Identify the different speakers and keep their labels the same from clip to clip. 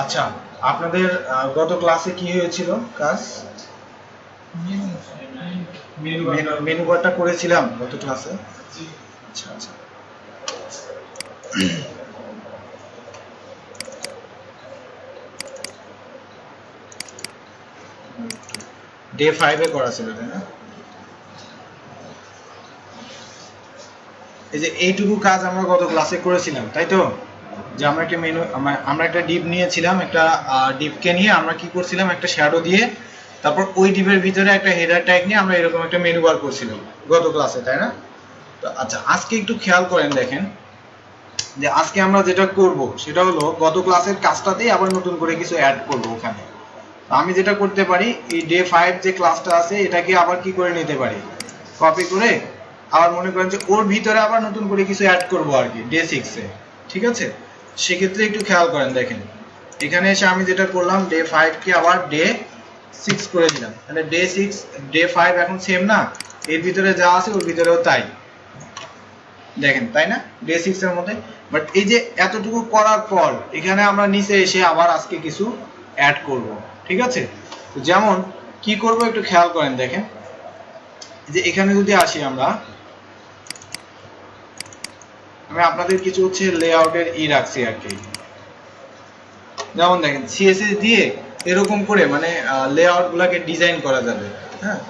Speaker 1: আচ্ছা, আপনাদের গত ক্লাসে কি হয়েছিল কাজ? মেনু বারটা করেছিলাম গত ক্লাসে। আচ্ছা আচ্ছা, ডে 5 এ করা ছিল তাই না? এই যে এইটুকু কাজ আমরা গত ক্লাসে করেছিলাম তাই তো, যে আমরা একটা আমরা একটা ডিপ নিয়েছিলাম, একটা ডিপকে নিয়ে আমরা কি করছিলাম, একটা শ্যাডো দিয়ে তারপর ওই ডিপের ভিতরে একটা হেডার ট্যাগ নিয়ে আমরা এরকম একটা মেনু বার করছিলাম গত ক্লাসে তাই না? তো আচ্ছা, আজকে একটু খেয়াল করেন, দেখেন যে আজকে আমরা যেটা করব সেটা হলো গত ক্লাসের কাজটাতেই আবার নতুন করে কিছু অ্যাড করব ওখানে। আমি যেটা করতে পারি, এই ডে 5 যে ক্লাসটা আছে এটাকে আবার কি করে নিতে পারি, কপি করে আবার মনে করেন যে ওর ভিতরে আবার নতুন করে কিছু অ্যাড করব আর কি ডে 6 এ, ঠিক আছে? সেক্ষেত্রে একটু খেয়াল করেন, দেখেন এখানে এসে আমি যেটা করলাম, ডে 5 কে আবার ডে 6 করে দিলাম, তাহলে ডে 6 ডে 5 এখন সেম না, এর ভিতরে যা আছে ওর ভিতরেও তাই, দেখেন তাই না, ডে 6 এর মধ্যে। বাট এই যে এতটুকু করার পর এখানে আমরা নিচে এসে আবার আজকে কিছু অ্যাড করব, ঠিক আছে? তো যেমন কি করব একটু খেয়াল করেন, দেখেন যে এখানে যদি আসি আমরা, আমি আপনাদের কিছু হচ্ছে লেআউটের রাখছি আর কি। যেমন দেখেন সিএসএস দিয়ে এরকম করে মানে লেআউট গুলাকে ডিজাইন করা যাবে, হ্যাঁ?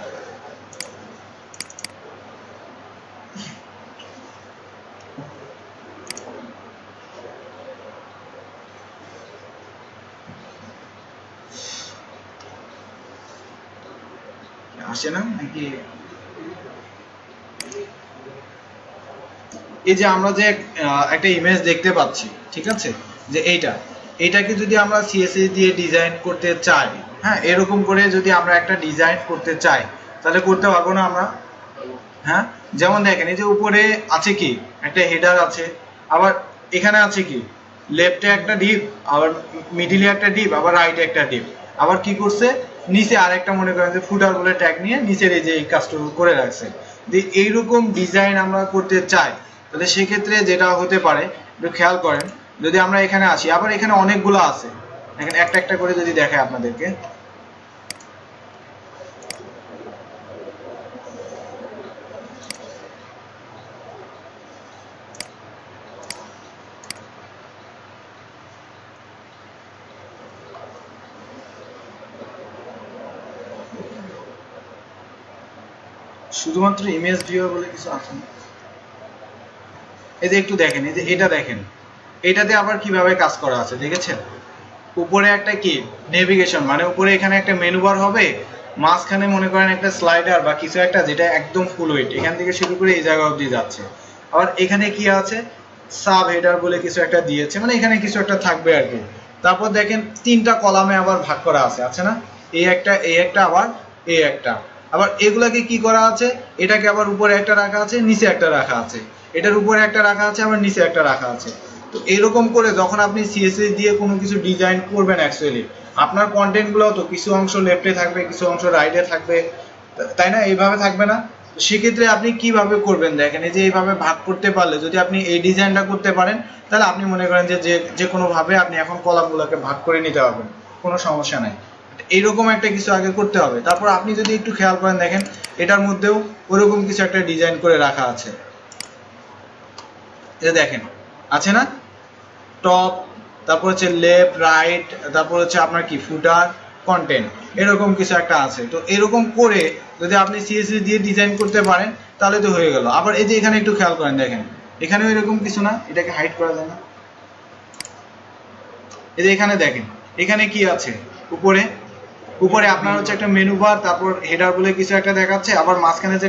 Speaker 1: আসে না নাকি? এই যে আমরা যে একটা ইমেজ দেখতে পাচ্ছি, ঠিক আছে, যে এইটাকে যদি আমরা সিএসএস দিয়ে ডিজাইন করতে চাই, হ্যাঁ, এরকম করে যদি আমরা একটা ডিজাইন করতে চাই তাহলে করতে পারবো না আমরা? হ্যাঁ, যেমন দেখেন এই যে উপরে আছে কি একটা হেডার আছে, আবার এখানে আছে কি লেফটে একটা ডিপ, আবার মিডিলে একটা ডিপ, আবার রাইটে একটা ডিপ, আবার কি করছে নিচে আরেকটা মনে করেন যে ফুটার বলে ট্যাগ নিয়ে নিচের এই যে এই কাজটা করে রাখছে। যে এইরকম ডিজাইন আমরা করতে চাই তাহলে সেক্ষেত্রে যেটা হতে পারে একটু খেয়াল করেন, যদি আমরা এখানে আসি, আবার এখানে অনেকগুলো আছে, এখানে একটা একটা করে যদি দেখায় আপনাদেরকে, শুধুমাত্র ইমেজ ভিউয়ার বলে কিছু আছে না? এই যে একটু দেখেন, এই যে এটা দেখেন, এটাতে আবার কিভাবে কাজ করা আছে দেখেছেন? উপরে একটা কি নেভিগেশন, মানে উপরে এখানে একটা মেনু বার হবে, মাঝখানে মনে করেন একটা স্লাইডার বা কিছু একটা যেটা একদম ফুল ওয়েট, এখান থেকে শুরু করে এই জায়গা অবধি যাচ্ছে। আবার এখানে কি আছে, সাব হেডার বলে কিছু একটা দিয়েছে, মানে এখানে কিছু একটা থাকবে আর কি। তারপর দেখেন তিনটা কলামে আবার ভাগ করা আছে না? এই একটা আবার এই একটা, আবার এগুলাকে কি করা আছে, এটাকে আবার উপরে একটা রাখা আছে, নিচে একটা রাখা আছে, এটার উপরে একটা রাখা আছে, আবার নিচে একটা রাখা আছে। তো এরকম করে যখন আপনি সিএসএস দিয়ে কোনো কিছু ডিজাইন করবেন, অ্যাকচুয়ালি আপনার কন্টেন্ট গুলো তো কিছু অংশ লেফটে থাকবে, কিছু অংশ রাইটে থাকবে, তাই না? এইভাবে থাকবে না? সেক্ষেত্রে আপনি কিভাবে করবেন, দেখেন এই যে এইভাবে ভাগ করতে পারলে যদি আপনি এই ডিজাইনটা করতে পারেন তাহলে আপনি মনে করেন যে যে কোনো ভাবে আপনি এখন কলামগুলোকে ভাগ করে নিতে পারবেন, কোনো সমস্যা নাই। এইরকম একটা কিছু আগে করতে হবে, তারপর আপনি যদি একটু খেয়াল করেন, দেখেন এটার মধ্যেও ওরকম কিছু একটা ডিজাইন করে রাখা আছে, এটা দেখেন আছে না, টপ, তারপর হচ্ছে লেফট রাইট, তারপর হচ্ছে আপনার কি ফুটার, কন্টেন্ট, এরকম কিছু একটা আছে। তো এরকম করে যদি আপনি সিএসএস দিয়ে ডিজাইন করতে পারেন তাহলে তো হয়ে গেল। আবার এই যে এখানে একটু খেয়াল করেন, দেখেন এখানেও এরকম কিছু না, এটাকে হাইড করা যায় না? এই যে এখানে দেখেন এখানে কি আছে, উপরে উপরে আপনার হচ্ছে একটা মেনু বার, তারপর হেডার বলে কিছু একটা দেখাচ্ছে, আবার মাঝখানে যে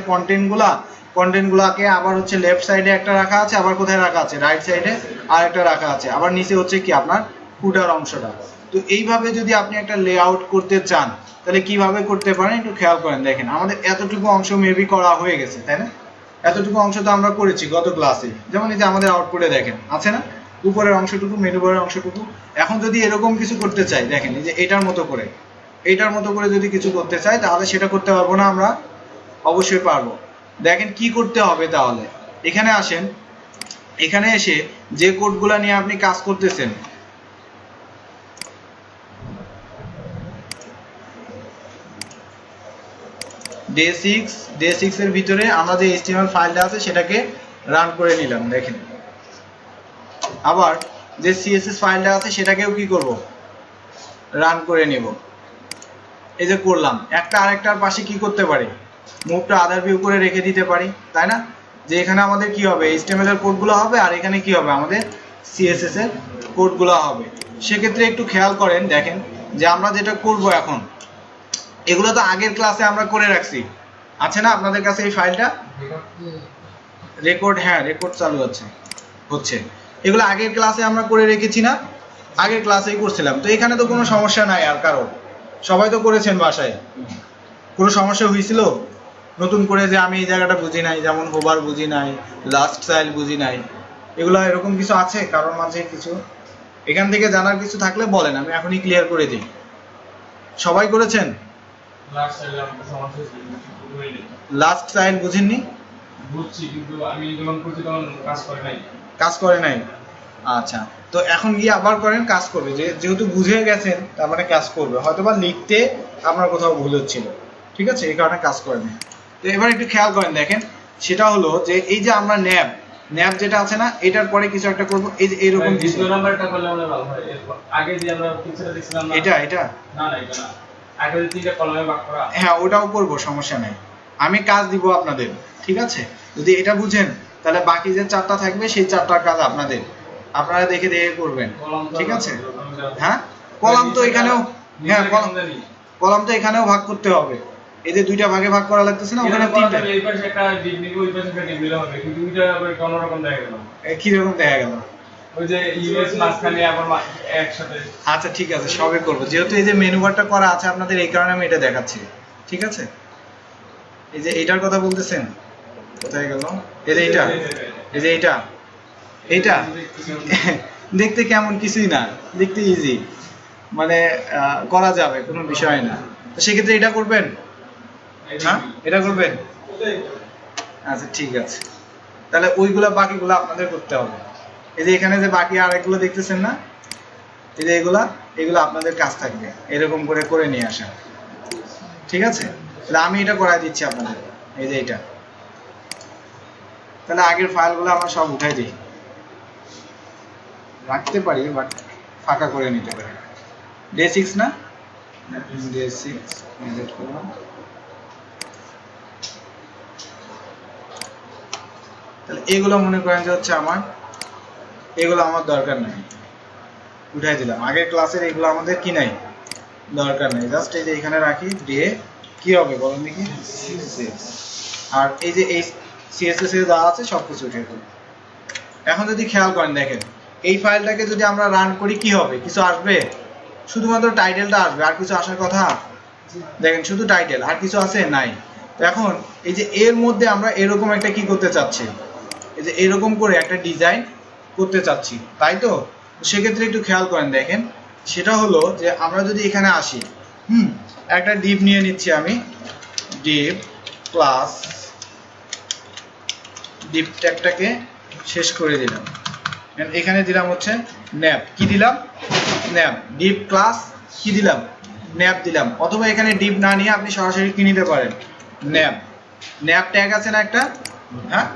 Speaker 1: কন্টেন্ট গুলাকে আবার হচ্ছে লেফট সাইডে একটা রাখা আছে, আবার কোথায় রাখা আছে, রাইট সাইডে আর একটা রাখা আছে, আবার নিচে হচ্ছে কি আপনার ফুটার অংশটা। তো এইভাবে যদি আপনি একটা লেআউট করতে চান তাহলে কিভাবে করতে পারেন একটু খেয়াল করেন, দেখেন আমাদের এতটুকু অংশ মেবি করা হয়ে গেছে তাই না? এতটুকু অংশ তো আমরা করেছি গত ক্লাসে, যেমন এই যে আমাদের আউটপুটে দেখেন আছে না, উপরের অংশটুকু, মেনু বারের অংশটুকু। এখন যদি এরকম কিছু করতে চাই, দেখেন এই যে এটার মতো করে যদি কিছু করতে চাই তাহলে সেটা করতে পারবো না আমরা? অবশ্যই পারবো। দেখেন কি করতে হবে তাহলে, এখানে আসেন, এখানে এসে যে কোডগুলা নিয়ে আপনি কাজ করতেছেন ডে 6 এর ভিতরে আমরা যে HTML ফাইলটা আছে সেটাকে রান করে নিলাম দেখেন। আবার যে CSS ফাইলটা আছে সেটাকেও কি করব, রান করে নিব। এই যে করলাম, একটা আরেকটার পাশে কি করতে পারি, মুভটা আদার ভিউ করে রেখে দিতে পারি, তাই না? যে এখানে আমাদের কি হবে, HTML এর কোডগুলো হবে আর এখানে কি হবে, আমাদের CSS এর কোডগুলো হবে। সেক্ষেত্রে একটু খেয়াল করেন, দেখেন যে আমরা যেটা করব এখন, এগুলো তো আগের ক্লাসে আমরা করে রাখছি, আছে না আপনাদের কাছে এই ফাইলটা? রেকর্ড, হ্যাঁ রেকর্ড চালু হচ্ছে। এগুলো আগের ক্লাসে আমরা করে রেখেছি না? আগের ক্লাসেই করছিলাম। তো এখানে তো কোনো সমস্যা নাই আর কারো, সবাই তো করেছেন বাসায়। কোনো সমস্যা হয়েছিল নতুন করে যে আমি এই জায়গাটা বুঝি নাই, যেমন হোভার বুঝি নাই, লাস্ট স্টাইল বুঝি নাই, এগুলো এরকম কিছু আছে কারোর মাঝে? কিছু এখান থেকে জানার কিছু থাকলে বলেন, আমি এখনই ক্লিয়ার করে দিই। সবাই করেছেন? লাস্ট স্টাইল বুঝেননি?
Speaker 2: বুঝছি, কিন্তু আমি যখন করছি তখন
Speaker 1: কাজ করে নাই। আচ্ছা, তো এখন গিয়ে আবার করেন, কাজ করবে। যেহেতু বুঝে গেছেন তার মানে কাজ করবে। হয়তোবা লিখতে আপনার কোথাও ভুল হচ্ছিল, ঠিক আছে, এই কারণে কাজ করে না। তো এবার একটু খেয়াল করেন, দেখেন সেটা হলো যে এই যে আমরা ন্যাব যেটা আছে না, এটার পরে কিছু একটা করব। এই যে এরকম কিছু,
Speaker 2: দ্বিতীয় নাম্বারটা করলে আমরা ভালো হয়। আগে যে আমরা পিকচারটা দেখছিলাম না,
Speaker 1: এটা
Speaker 2: না এটা না, আগে যে তিনটা কলমে ভাগ করা,
Speaker 1: হ্যাঁ ওটাও করব, সমস্যা নাই। আমি কাজ দিব আপনাদের, ঠিক আছে? যদি এটা বুঝেন তাহলে বাকি যে 4টা থাকবে সেই 4টার কাজ আপনারা দেখে করবেন, ঠিক আছে? হ্যাঁ, কলাম তো এখানেও, হ্যাঁ কলাম তো এখানেও ভাগ করতে হবে। এই যে 2টা ভাগে ভাগ করা লাগতেছে না, ওখানে 3টা।
Speaker 2: এই পাশে একটা ডিপ নিব, ওই পাশে একটা ডিপ নিলে হবে, কিন্তু দুইটা আবার কোন রকম দেখা গেল।
Speaker 1: কি রকম দেখা গেল?
Speaker 2: ওই যে ইউএস মাঝখানে আবার একসাথে।
Speaker 1: আচ্ছা ঠিক আছে, সবই করব। যেহেতু এই যে মেনু বারটা করা আছে আপনাদের, এই কারণে আমি এটা দেখাচ্ছি, ঠিক আছে? এই যে এইটার কথা বলতেছেন, কোথায় গেল? এই যে এইটা, এই যে এইটা দেখতে কেমন, কিছুই না, দেখতে ইজি, মানে করা যাবে, কোনো বিষয় না। তো সেক্ষেত্রে এটা করবেন, হ্যাঁ এটা করবেন। আচ্ছা ঠিক আছে, তাহলে ওইগুলা বাকিগুলো আপনাদের করতে হবে। এই যে এখানে যে বাকি আরেকগুলো দেখতেছেন না, এই যে এগুলো আপনাদের কাজ থাকবে, এরকম করে নিয়ে আসা, ঠিক আছে? তাহলে আমি এটা করাই দিচ্ছি আপনাদের। এই যে এটা, তাহলে আগের ফাইলগুলো আমরা সব উঠাই দিই, রাখতে পারি বাট ফাঁকা করে নিতে পারি। ডে 6 না, ডে 6 ভিজিট করলাম। তাহলে এগুলো মনে করেন যে হচ্ছে এগুলো আমার দরকার নাই, উঠাই দিলাম। আগের ক্লাসের এগুলো আমাদের কি নাই, দরকার নাই। জাস্ট এই যে এখানে রাখি, ডে কি হবে বলেন দেখি, 6। আর এই যে এই CSS এ যা আছে সবকিছু উঠে দেব। এখন যদি খেয়াল করেন, দেখেন এই ফাইলটাকে যদি আমরা রান করি কি হবে, কিছু আসবে? শুধুমাত্র টাইটেলটা আসবে, আর কিছু আসার কথা? দেখেন শুধু টাইটেল, আর কিছু আছে? নাই। তো এখন এই যে এর মধ্যে আমরা এরকম একটা কি করতে চাচ্ছি, এই যে এরকম করে একটা ডিজাইন করতে চাচ্ছি, তাই তো? সেক্ষেত্রে একটু খেয়াল করেন, দেখেন সেটা হলো যে আমরা যদি এখানে আসি, একটা ডিভ নিয়ে নিচ্ছি আমি, ডিভ ক্লাস, ডিভ ট্যাগটাকে শেষ করে দিলাম। এখানে দিলাম হচ্ছে ন্যাপ, কি দিলাম, ন্যাপ। ডিভ ক্লাস কি দিলাম, ন্যাপ দিলাম। অথবা এখানে ডিভ না নিয়ে আপনি সরাসরি কি নিতে পারেন, ন্যাপ ট্যাগ আছে না একটা, হ্যাঁ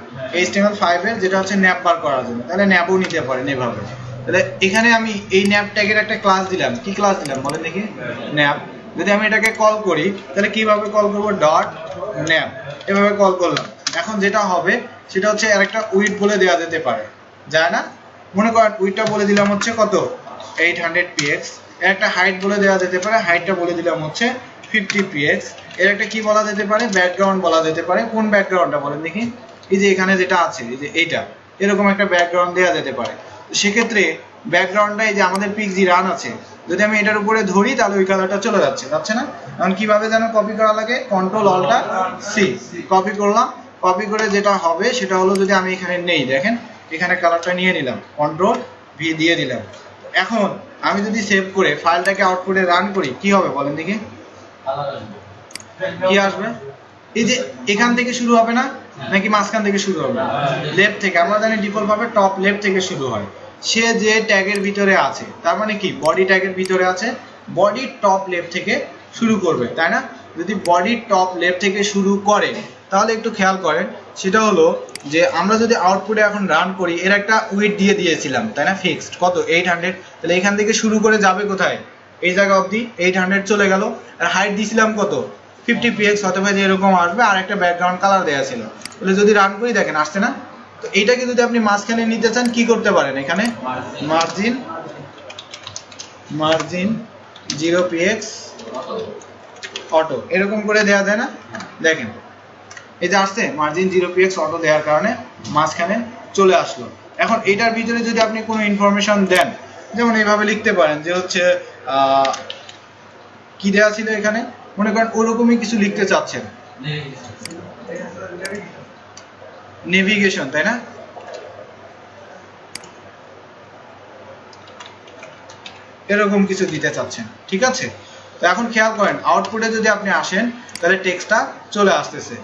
Speaker 1: HTML5 এর, যেটা হচ্ছে ন্যাপ বার করার জন্য, তাহলে ন্যাপও নিতে পারেন এভাবে। তাহলে এখানে আমি এই ন্যাপ ট্যাগের একটা ক্লাস দিলাম, কি ক্লাস দিলাম বলেন দেখি, ন্যাপ। যদি আমি এটাকে কল করি তাহলে কিভাবে কল করব, ডট ন্যাপ, এভাবে কল করলাম। এখন যেটা হবে সেটা হচ্ছে আর একটা উইডথ বলে দেওয়া যেতে পারে, যায় না? মনে করেন উইডথটা বলে দিলাম হচ্ছে কত, 800 px। এর একটা হাইট বলে দেওয়া যেতে পারে, হাইটটা বলে দিলাম হচ্ছে 50 px। এর একটা কি বলা যেতে পারে, ব্যাকগ্রাউন্ড বলা যেতে পারে। কোন ব্যাকগ্রাউন্ডটা বলেন দেখি, এই যে এখানে যেটা আছে, এই যে এইটা, এরকম একটা ব্যাকগ্রাউন্ড দেওয়া যেতে পারে। সেক্ষেত্রে ব্যাকগ্রাউন্ডটা এই যে আমাদের পিক্সি রান আছে, যদি আমি এটার উপরে ধরি তাহলে ওই কালারটা চলে যাচ্ছে না? এখন কিভাবে যেন কপি করা লাগে, কন্ট্রোল অল্টা সি, কপি করলাম। কপি করে যেটা হবে সেটা হলো, যদি আমি এখানে নেই, দেখেন এখানে কালারটা নিয়ে নিলাম, কন্ট্রোল ভি দিয়ে দিলাম। এখন আমি যদি সেভ করে ফাইলটাকে আউটপুটে রান করি কি হবে বলেন দেখি, কি আসবে? এই যে এখান থেকে শুরু হবে না, নাকি মাঝখান থেকে শুরু হবে? লেফট থেকে। আমরা জানি ডিফল্ট ভাবে টপ লেফট থেকে শুরু হয়। সে যে ট্যাগের ভিতরে আছে, তার মানে কি বডি ট্যাগের ভিতরে আছে, বডি টপ লেফট থেকে শুরু করবে, তাই না? যদি বডি টপ লেফট থেকে শুরু করে, তাহলে একটু খেয়াল করেন, সেটা হলো যে আমরা যদি আউটপুটে এখন রান করি, এর একটা উইডথ দিয়ে দিয়েছিলাম, তাই না? ফিক্সড কত? 800। তাহলে এখান থেকে শুরু করে যাবে কোথায়? এই জায়গা অবধি 800 চলে গেল। আর হাইট দিয়েছিলাম কত? 50 px, অথবা যে এরকম আসবে, আর একটা ব্যাকগ্রাউন্ড কালার দেওয়া ছিল। তাহলে যদি রান করি, দেখেন আসছে না? তো এইটাকে যদি আপনি মাঝখানে নিতে চান, কি করতে পারেন? এখানে মার্জিন 0 px অটো এরকম করে দেওয়া যায় না? দেখেন এই যে আসছে, মার্জিন 0 px অটো দেওয়ার কারণে মাঝখানে চলে আসলো। এখন এটার ভিতরে যদি আপনি কোনো ইনফরমেশন দেন, যেমন এইভাবে লিখতে পারেন যে হচ্ছে কি দেওয়া ছিল এখানে, মনে করেন ওরকমই কিছু লিখতে চাচ্ছেন, নেভিগেশন, তাই না? এরকম কিছু দিতে চাচ্ছেন, ঠিক আছে? তো এখন খেয়াল করেন, আউটপুটে যদি আপনি আসেন, তাহলে টেক্সটটা চলে আসতেছে।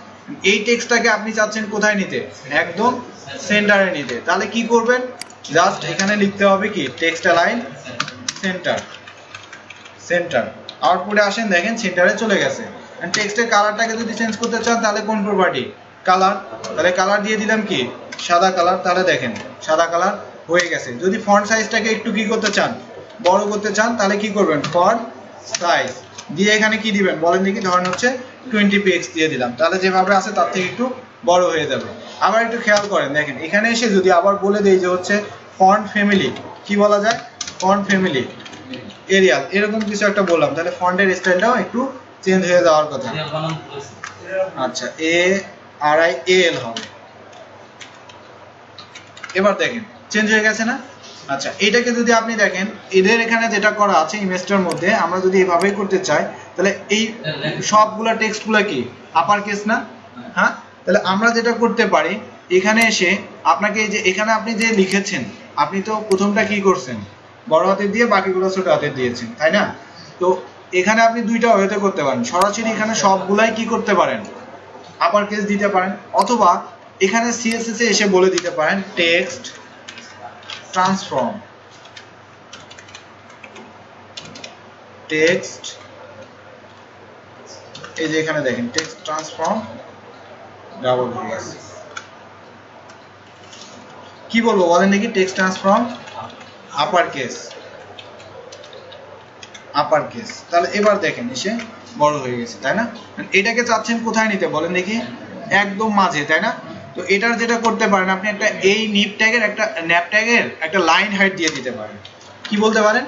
Speaker 1: এই টেক্সটটাকে আপনি চাচ্ছেন কোথায় নিতে? একদম সেন্টারে নিতে। তাহলে কি করবেন? জাস্ট এখানে লিখতে হবে কি, টেক্সট অ্যালাইন সেন্টার। আউটপুটে আসেন, দেখেন সেন্টারে চলে গেছে। টেক্সটের কালারটাকে যদি চেঞ্জ করতে চান, তাহলে কোন প্রপার্টি? কালার। তাহলে কালার দিয়ে দিলাম কি, সাদা কালার। তাহলে দেখেন সাদা কালার হয়ে গেছে। যদি ফন্ট সাইজটাকে একটু কি করতে চান, বড় করতে চান, তাহলে কি করবেন? ফন্ট সাইজ দিয়ে এখানে কি দিবেন বলেন দেখি? ধরেন হচ্ছে 20 px দিয়ে দিলাম। তাহলে যেভাবে আছে তার থেকে একটু বড় হয়ে যাবে। আবার একটু খেয়াল করেন, দেখেন এখানে এসে যদি আবার বলে দেই যে হচ্ছে ফন্ট ফ্যামিলি, কি বলা যায়? ফন্ট ফ্যামিলি এরিয়াল, এরকম কিছু একটা বললাম, তাহলে ফন্টের স্টাইলটাও একটু চেঞ্জ হয়ে যাওয়ার কথা। আচ্ছা, ARIAL হবে। এবার দেখেন চেঞ্জ হয়ে গেছে না? আচ্ছা, এটাকে যদি আপনি দেখেন, এদের এখানে যেটা করা আছে ইমেজটার মধ্যে, আমরা যদি এভাবেই করতে চাই, তাহলে এই সবগুলা টেক্সটগুলো কি আপার কেস না? হ্যাঁ, তাহলে আমরা যেটা করতে পারি, এখানে এসে আপনাকে যে এখানে আপনি যে লিখেছেন, আপনি তো প্রথমটা কি করছেন? বড় হাতের দিয়ে, বাকিগুলো ছোট হাতের দিয়েছেন, তাই না? তো এখানে আপনি দুইটা ওয়েতে করতে পারেন। সরাসরি এখানে সবগুলাই কি করতে পারেন? আপার কেস দিতে পারেন, অথবা এখানে CSS এ এসে বলে দিতে পারেন টেক্সট ট্রান্সফর্ম, টেক্সট, এই যে এখানে দেখেন টেক্সট ট্রান্সফর্ম ডাবল কেস। কি বলবো বলেন দেখি? টেক্সট ট্রান্সফর্ম আপার কেস, তাহলে এবার দেখেন এসে বড় হয়ে গেছে, তাই না? এটাকে চাচ্ছেন কোথায় নিতে বলেন দেখি? একদম মাঝে, তাই না? তো এটার যেটা করতে পারেন, আপনি একটা এই ন্যাপ ট্যাগের একটা লাইন হাইট দিয়ে দিতে পারেন। কি বলতে পারেন?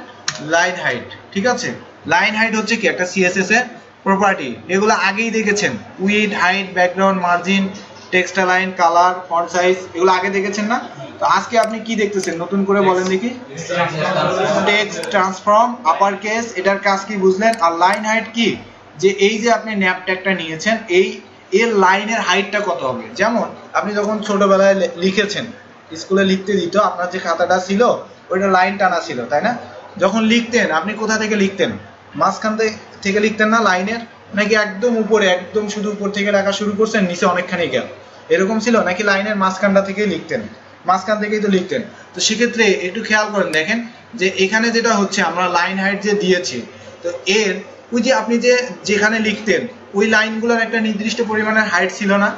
Speaker 1: লাইন হাইট, ঠিক আছে? লাইন হাইট হচ্ছে কি একটা CSS এর প্রপার্টি। এগুলো আগেই দেখেছেন, width, height, background, margin, text align, colour, font size, এগুলো আগে দেখেছেন না? তো আজকে আপনি কি দেখতেছেন নতুন করে বলেন দেখি? টেক্সট ট্রান্সফর্ম আপার কেস, এটার কাজ কি বুঝলেন? আর লাইন হাইট কি, যে এই যে আপনি ন্যাপ ট্যাগটা নিয়েছেন, এই এর লাইনের হাইটটা কত হবে? যেমন আপনি যখন ছোটবেলায় লিখেছেন, স্কুলে লিখতে দিত, আপনার যে খাতাটা ছিল ওইটা লাইন টানা ছিল, তাই না? যখন লিখতেন আপনি কোথা থেকে লিখতেন? মাঝখান থেকে লিখতেন না লাইনের? নাকি একদম উপরে, একদম শুধু উপর থেকে লেখা শুরু করছেন, নিচে অনেকখানি গেল, এরকম ছিল? নাকি লাইনের মাঝখানটা থেকে লিখতেন? মাঝখান থেকেই তো লিখতেন। তো সেক্ষেত্রে একটু খেয়াল করেন, দেখেন যে এখানে যেটা হচ্ছে, আমরা লাইন হাইট যে দিয়েছি, তো এর ওই যে আপনি যেখানে লিখতেন ওই লাইনগুলোর একটা নির্দিষ্ট পরিমাণের হাইট ছিল না?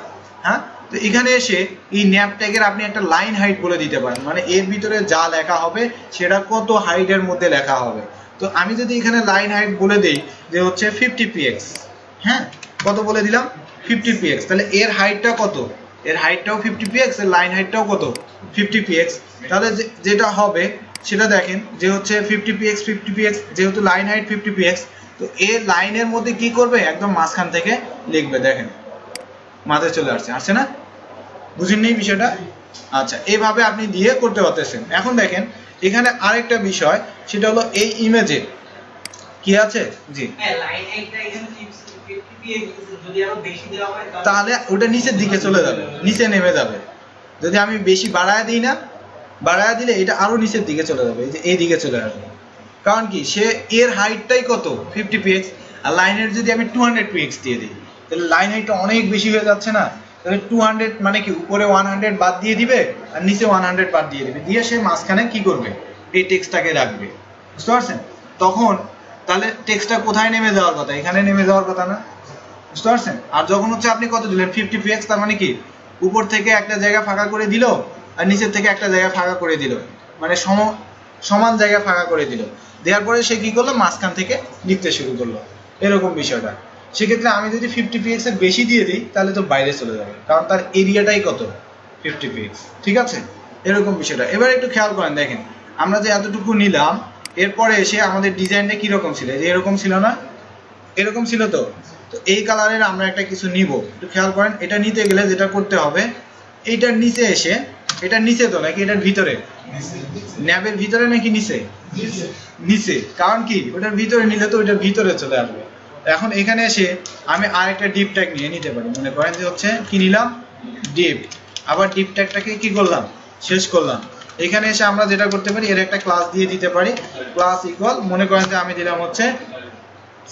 Speaker 1: হ্যাঁ, তো এখানে এসে এই ন্যাপ ট্যাগের আপনি একটা লাইন হাইট বলে দিতে পারেন, মানে এর ভিতরে যা লেখা হবে সেটা কত হাইটের মধ্যে লেখা হবে। তো আমি যদি এখানে লাইন হাইট বলে দেই যে হচ্ছে 50 px, হ্যাঁ, কত বলে দিলাম? 50 px, তাহলে এর হাইটটা কত? এর হাইটটাও 50 px, এর লাইন হাইটটাও কত? 50 px। তাহলে যেটা হবে সেটা দেখেন যে হচ্ছে 50 px, যেহেতু লাইন হাইট 50 px, তো এর লাইনের মধ্যে কি করবে? একদম মাঝখান থেকে লিখবে। দেখেন মাথায় চলে আসছে না? বুঝেন নি বিষয়টা? আচ্ছা, এইভাবে আপনি দিয়ে করতে পারতেছেন। এখন দেখেন এখানে আরেকটা বিষয়, সেটা হলো এই ইমেজে কি আছে? জি, তাহলে ওটা নিচের দিকে চলে যাবে, নিচে নেমে যাবে। যদি আমি বেশি বাড়ায় দিই না, বাড়ায় দিলে এটা আরো নিচের দিকে চলে যাবে, এই যে এই দিকে চলে আসবে। কারণ কি, সে এর হাইটটাই কত? 50 px, আর লাইনের যদি আমি 200 px দিয়ে দিই, তাহলে লাইন হাইটটা অনেক বেশি হয়ে যাচ্ছে না? তাহলে 200 মানে কি উপরে 100 বাদ দিয়ে দিবে আর নিচে 100 বাদ দিয়ে দিবে, দিয়ে সে মাঝখানে কি করবে এই টেক্সটটাকে রাখবে, বুঝতে পারছেন? তখন তাহলে টেক্সটটা কোথায় নেমে যাওয়ার কথা, এখানে নেমে যাওয়ার কথা না, বুঝতে পারছেন? আর যখন হচ্ছে আপনি কত দিলেন 50 px, তার মানে কি উপর থেকে একটা জায়গা ফাঁকা করে দিল আর নিচের থেকে একটা জায়গা ফাঁকা করে দিল, মানে সমান জায়গা ফাঁকা করে দিল, দেওয়ার পরে সে কি করলো মাঝখান থেকে লিখতে শুরু করলো, এরকম বিষয়টা। সেক্ষেত্রে আমি যদি 50 px এর বেশি দিয়ে দিই তাহলে তো বাইরে চলে যাবে, কারণ তার এরিয়াটাই কত 50 px, ঠিক আছে? এরকম বিষয়টা। এবার একটু খেয়াল করেন, দেখেন আমরা যে এতটুকু নিলাম এরপরে এসে আমাদের ডিজাইনটা কিরকম ছিল, যে এরকম ছিল না, এরকম ছিল তো। তো এই কালারের আমরা একটা কিছু নিব, একটু খেয়াল করেন। এটা নিতে গেলে যেটা করতে হবে, এইটার নিচে এসে, এটার নিচে তো নাকি এটার ভিতরে, ন্যাবের ভিতরে নাকি নিচে, নিচে, কারণ কি ওটার ভিতরে নিলে তো ওইটার ভিতরে চলে আসবে। এখন এখানে এসে আমি আরেকটা ডিপ ট্যাগ নিয়ে নিতে পারি, মনে করেন যে হচ্ছে কি নিলাম ডিপ, আবার ডিপ ট্যাগটাকে কি করলাম শেষ করলাম। এখানে এসে আমরা যেটা করতে পারি এর একটা ক্লাস দিয়ে দিতে পারি, ক্লাস ইকুয়াল, মনে করেন যে আমি দিলাম হচ্ছে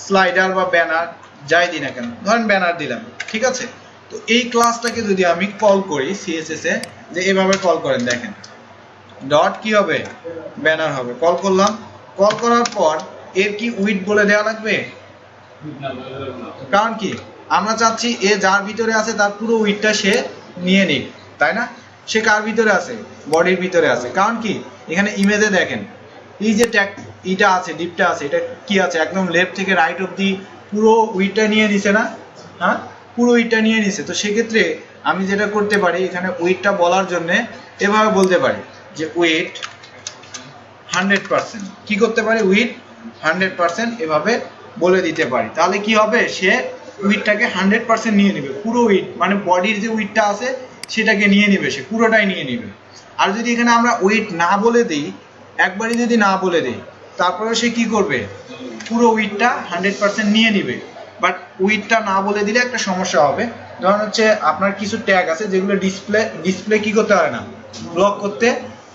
Speaker 1: স্লাইডার বা ব্যানার, যাই দিই না কেন, ধরেন ব্যানার দিলাম, ঠিক আছে? তো এই ক্লাসটাকে যদি আমি কল করি সিএসএস এ, যে এভাবে কল করেন, দেখেন ডট কি হবে ব্যানার হবে, কল করলাম, কল করার পর এর কি উইডথ বলে দেওয়া লাগবে, কারণ কি আমরা চাচ্ছি এ যার ভিতরে আছে তার পুরো উইডথটা সে নিয়ে নিক, তাই না? সে কার ভিতরে আছে, বডির ভিতরে আছে, কারণ কি এখানে ইমেজে দেখেন এই যে ট্যাগ ইটা আছে, ডিপটা আছে, এটা কি আছে একদম লেফট থেকে রাইট অবধি পুরো উইডথটা নিয়ে নিছে না, হ্যাঁ পুরো উইডথটা নিয়ে নিছে। তো সেক্ষেত্রে আমি যেটা করতে পারি এখানে উইডথটা বলার জন্য এভাবে বলতে পারি যে উইডথ 100%, কি করতে পারি উইডথ 100% এভাবে বলে দিতে পারি, তাহলে কি হবে সে উইডথটাকে 100% নিয়ে নেবে, পুরো উইডথ মানে বডির যে উইডথটা আছে সেটাকে নিয়ে নেবে, সে পুরোটাই নিয়ে নেবে। আর যদি এখানে আমরা উইডথ না বলে দিই, একবারই যদি না বলে দিই, তারপরে সে কি করবে পুরো উইডথটা 100% নিয়ে নেবে। বাট উইডথটা না বলে দিলে একটা সমস্যা হবে, ধরুন হচ্ছে আপনার কিছু ট্যাগ আছে যেগুলো ডিসপ্লে কি করতে পারে না, ব্লক করতে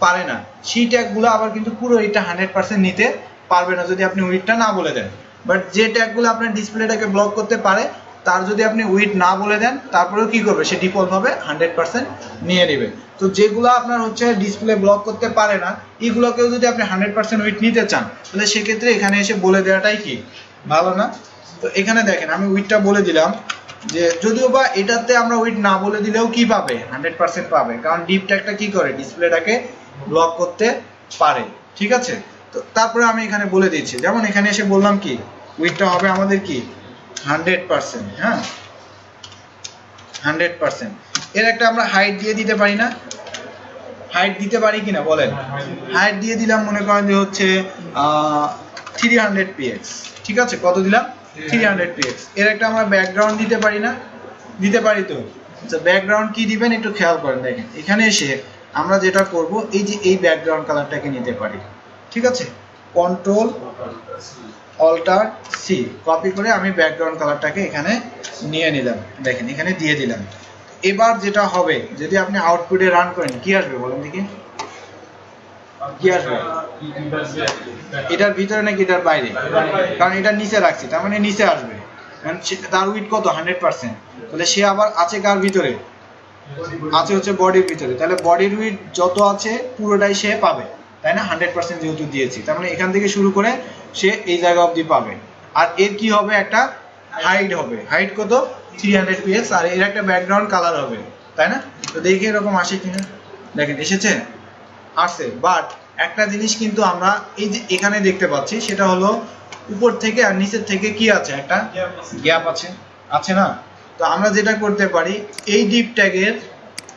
Speaker 1: পারে না, সেই ট্যাগগুলো আবার কিন্তু পুরো এটা 100% নিতে পারবে না যদি আপনি উইডথটা না বলে দেন। বাট যে ট্যাগগুলো আপনার ডিসপ্লেটাকে ব্লক করতে পারে তার যদি আপনি উইডথ না বলে দেন, তারপরেও কি করবে সে ডিফল্ট ভাবে 100% নিয়ে নেবে। তো যেগুলো আপনার হচ্ছে ডিসপ্লে ব্লক করতে পারে না, এইগুলোকেও যদি আপনি 100% উইডথ নিতে চান, তাহলে সেক্ষেত্রে এখানে এসে বলে দেওয়াটাই কি ভালো না? তো এখানে দেখেন আমি উইডথটা বলে দিলাম, যে যদিও বা এটাতে আমরা উইডথ না বলে দিলেও কি পাবে 100% পাবে, কারণ ডিপ ট্যাগটা কি করে ডিসপ্লেটাকে ব্লক করতে পারে, ঠিক আছে? তো তারপরে আমি এখানে বলে দিচ্ছি, যেমন এখানে এসে বললাম কি উইডথটা হবে আমাদের কি 100%, হ্যাঁ 100%। এর একটা আমরা হাইট দিয়ে দিতে পারি না, হাইট দিতে পারি কিনা বলেন? হাইট দিয়ে দিলাম, মনে করেন যে হচ্ছে 300 px, ঠিক আছে? কত দিলাম 300 px। এর একটা আমরা ব্যাকগ্রাউন্ড দিতে পারি না, দিতে পারি তো। আচ্ছা ব্যাকগ্রাউন্ড কি দিবেন একটু খেয়াল করেন, দেখেন এখানে এসে আমরা যেটা করব এই যে এই ব্যাকগ্রাউন্ড কালারটাকে নিতে পারি, ঠিক আছে? কন্ট্রোল অল্টার সি কপি করে আমি ব্যাকগ্রাউন্ড কালারটাকে এখানে নিয়ে নিলাম, দেখেন এখানে দিয়ে দিলাম। এবার যেটা হবে যদি আপনি আউটপুটে রান করেন কি আসবে বলেন দেখি, কি আসবে? এটার ভিতরে নাকি এটার বাইরে? কারণ এটা নিচে রাখছি তার মানে নিচে আসবে, কারণ তার উইডথ কত 100%, তাহলে সে আবার আছে কার ভিতরে, আছে হচ্ছে বডির ভিতরে, তাহলে বডির উইডথ যত আছে পুরোটাই সে পাবে, তাই না? 100% যেহেতু দিয়েছি, তার মানে এখান থেকে শুরু করে সে এই জায়গা অবধি পাবে। আর এর কি হবে একটা হাইট হবে, হাইট কত 300 px, আর এর একটা ব্যাকগ্রাউন্ড কালার হবে, তাই না? তো দেখি এরকম আসে কিনা, দেখেন এসেছে, আসছে। বাট একটা জিনিস কিন্তু আমরা এই যে এখানে দেখতে পাচ্ছি সেটা হলো উপর থেকে আর নিচের থেকে কি আছে একটা গ্যাপ আছে, আছে না? তো আমরা যেটা করতে পারি এই ডিপ ট্যাগের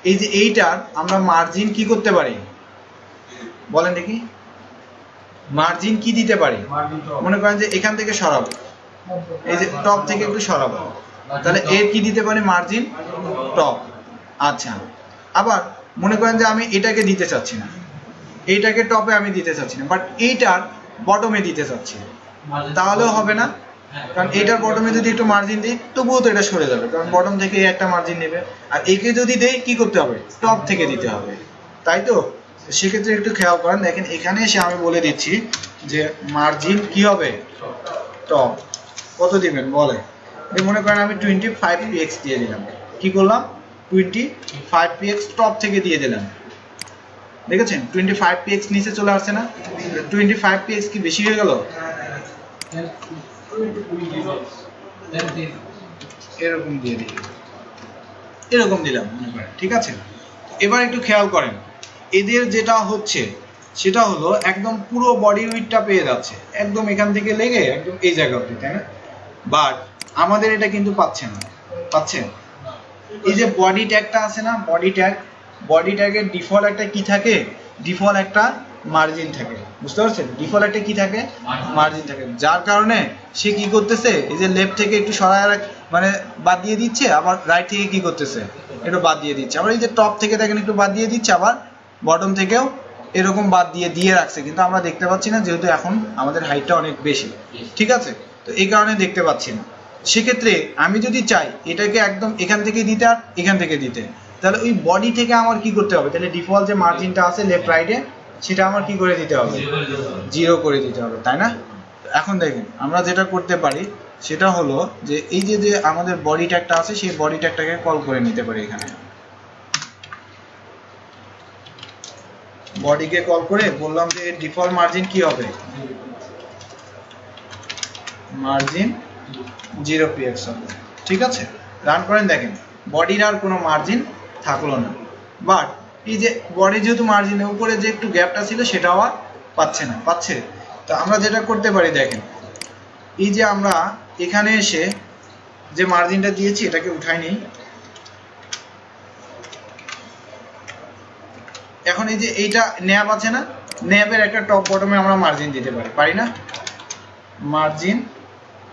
Speaker 1: এই যে এইটার আমরা মার্জিন কি করতে পারি বলেন দেখি, মার্জিন কি দিতে পারি? মনে করেন যে এখান থেকে সরাবো, এই যে টপ থেকে একটু সরাবো, তাহলে এর কি দিতে পারি মার্জিন টপ। আচ্ছা আবার মনে করেন যে আমি এটাকে দিতে চাচ্ছি না, এইটাকে টপে আমি দিতে চাচ্ছি না, বাট এইটার বটমে দিতে চাচ্ছি, তাহলেও হবে না, কারণ এইটার বটমে যদি একটু মার্জিন দিই তবুও তো এটা সরে যাবে, কারণ বটম থেকে এই একটা মার্জিন নেবে। আর একে যদি দেই কি করতে হবে টপ থেকে দিতে হবে, তাই তো? সেক্ষেত্রে একটু খেয়াল করেন, দেখেন এখানে এসে আমি বলে দিচ্ছি যে মার্জিন কি হবে টপ, কত দিবেন বলে, মনে করেন আমি 25 px দিয়ে দিলাম, কি করলাম 25px টপ থেকে দিয়ে দিলাম, দেখেছেন 25px নিচে চলে আসছে না? 25px কি বেশি হয়ে গেল? এরকম দিয়ে দিই, এরকম দিলাম মনে করেন, ঠিক আছে? এবার একটু খেয়াল করেন, এদের যেটা হচ্ছে সেটা হলো একদম পুরো বডি উইডটা পেয়ে যাচ্ছে, একদম এখান থেকে লেগে একদম এই জায়গা অবধি, তাই না? বাট আমাদের এটা কিন্তু পাচ্ছে না, পাচ্ছেন? এই যে বডি ট্যাগটা আছে না, বডি ট্যাগের ডিফল্ট একটা কি থাকে? ডিফল্ট একটা মার্জিন থাকে, বুঝতে পারছেন? ডিফল্ট একটা কি থাকে? মার্জিন থাকে, যার কারণে সে কি করতেছে, এই যে লেফট থেকে একটু সরায় মানে বাদ দিয়ে দিচ্ছে, আবার রাইট থেকে কি করতেছে, একটু বাদ দিয়ে দিচ্ছে, আবার এই যে টপ থেকে দেখেন একটু বাদ দিয়ে দিচ্ছে, আবার বটম থেকেও এরকম বাদ দিয়ে রাখছে, কিন্তু আমরা দেখতে পাচ্ছি না, যেহেতু এখন আমাদের হাইটটা অনেক বেশি, ঠিক আছে? তো এই কারণে দেখতে পাচ্ছি না। সেক্ষেত্রে আমি যদি চাই এটাকে একদম এখান থেকে দিতে আর এখান থেকে দিতে, তাহলে ওই বডি থেকে আমার কি করতে হবে? তাহলে ডিফল্ট যে মার্জিনটা আছে লেফট রাইটে, সেটা আমার কি করে দিতে হবে? 0 করে দিতে হবে, তাই না? এখন দেখেন আমরা যেটা করতে পারি সেটা হলো যে এই যে আমাদের বডি ট্যাগটা আছে, সেই বডি ট্যাগটাকে কল করে নিতে পারি। এখানে বডিকে কল করে বললাম যে ডিফল্ট মার্জিন কি হবে? মার্জিন 0px হবে, ঠিক আছে? রান করেন, দেখেন বডির আর কোনো মার্জিন থাকলো না, বাট এই যে বডি যেহেতু মার্জিনের উপরে যে একটু গ্যাপটা ছিল সেটাও আর পাচ্ছে না, পাচ্ছে? তো আমরা যেটা করতে পারি, দেখেন এই যে আমরা এখানে এসে যে মার্জিনটা দিয়েছি এটাকে উঠাই নিই। এখন এই যে এইটা ন্যাব আছে না, ন্যাবের একটা টপ বটমে আমরা মার্জিন দিতে পারি, পারি না? মার্জিন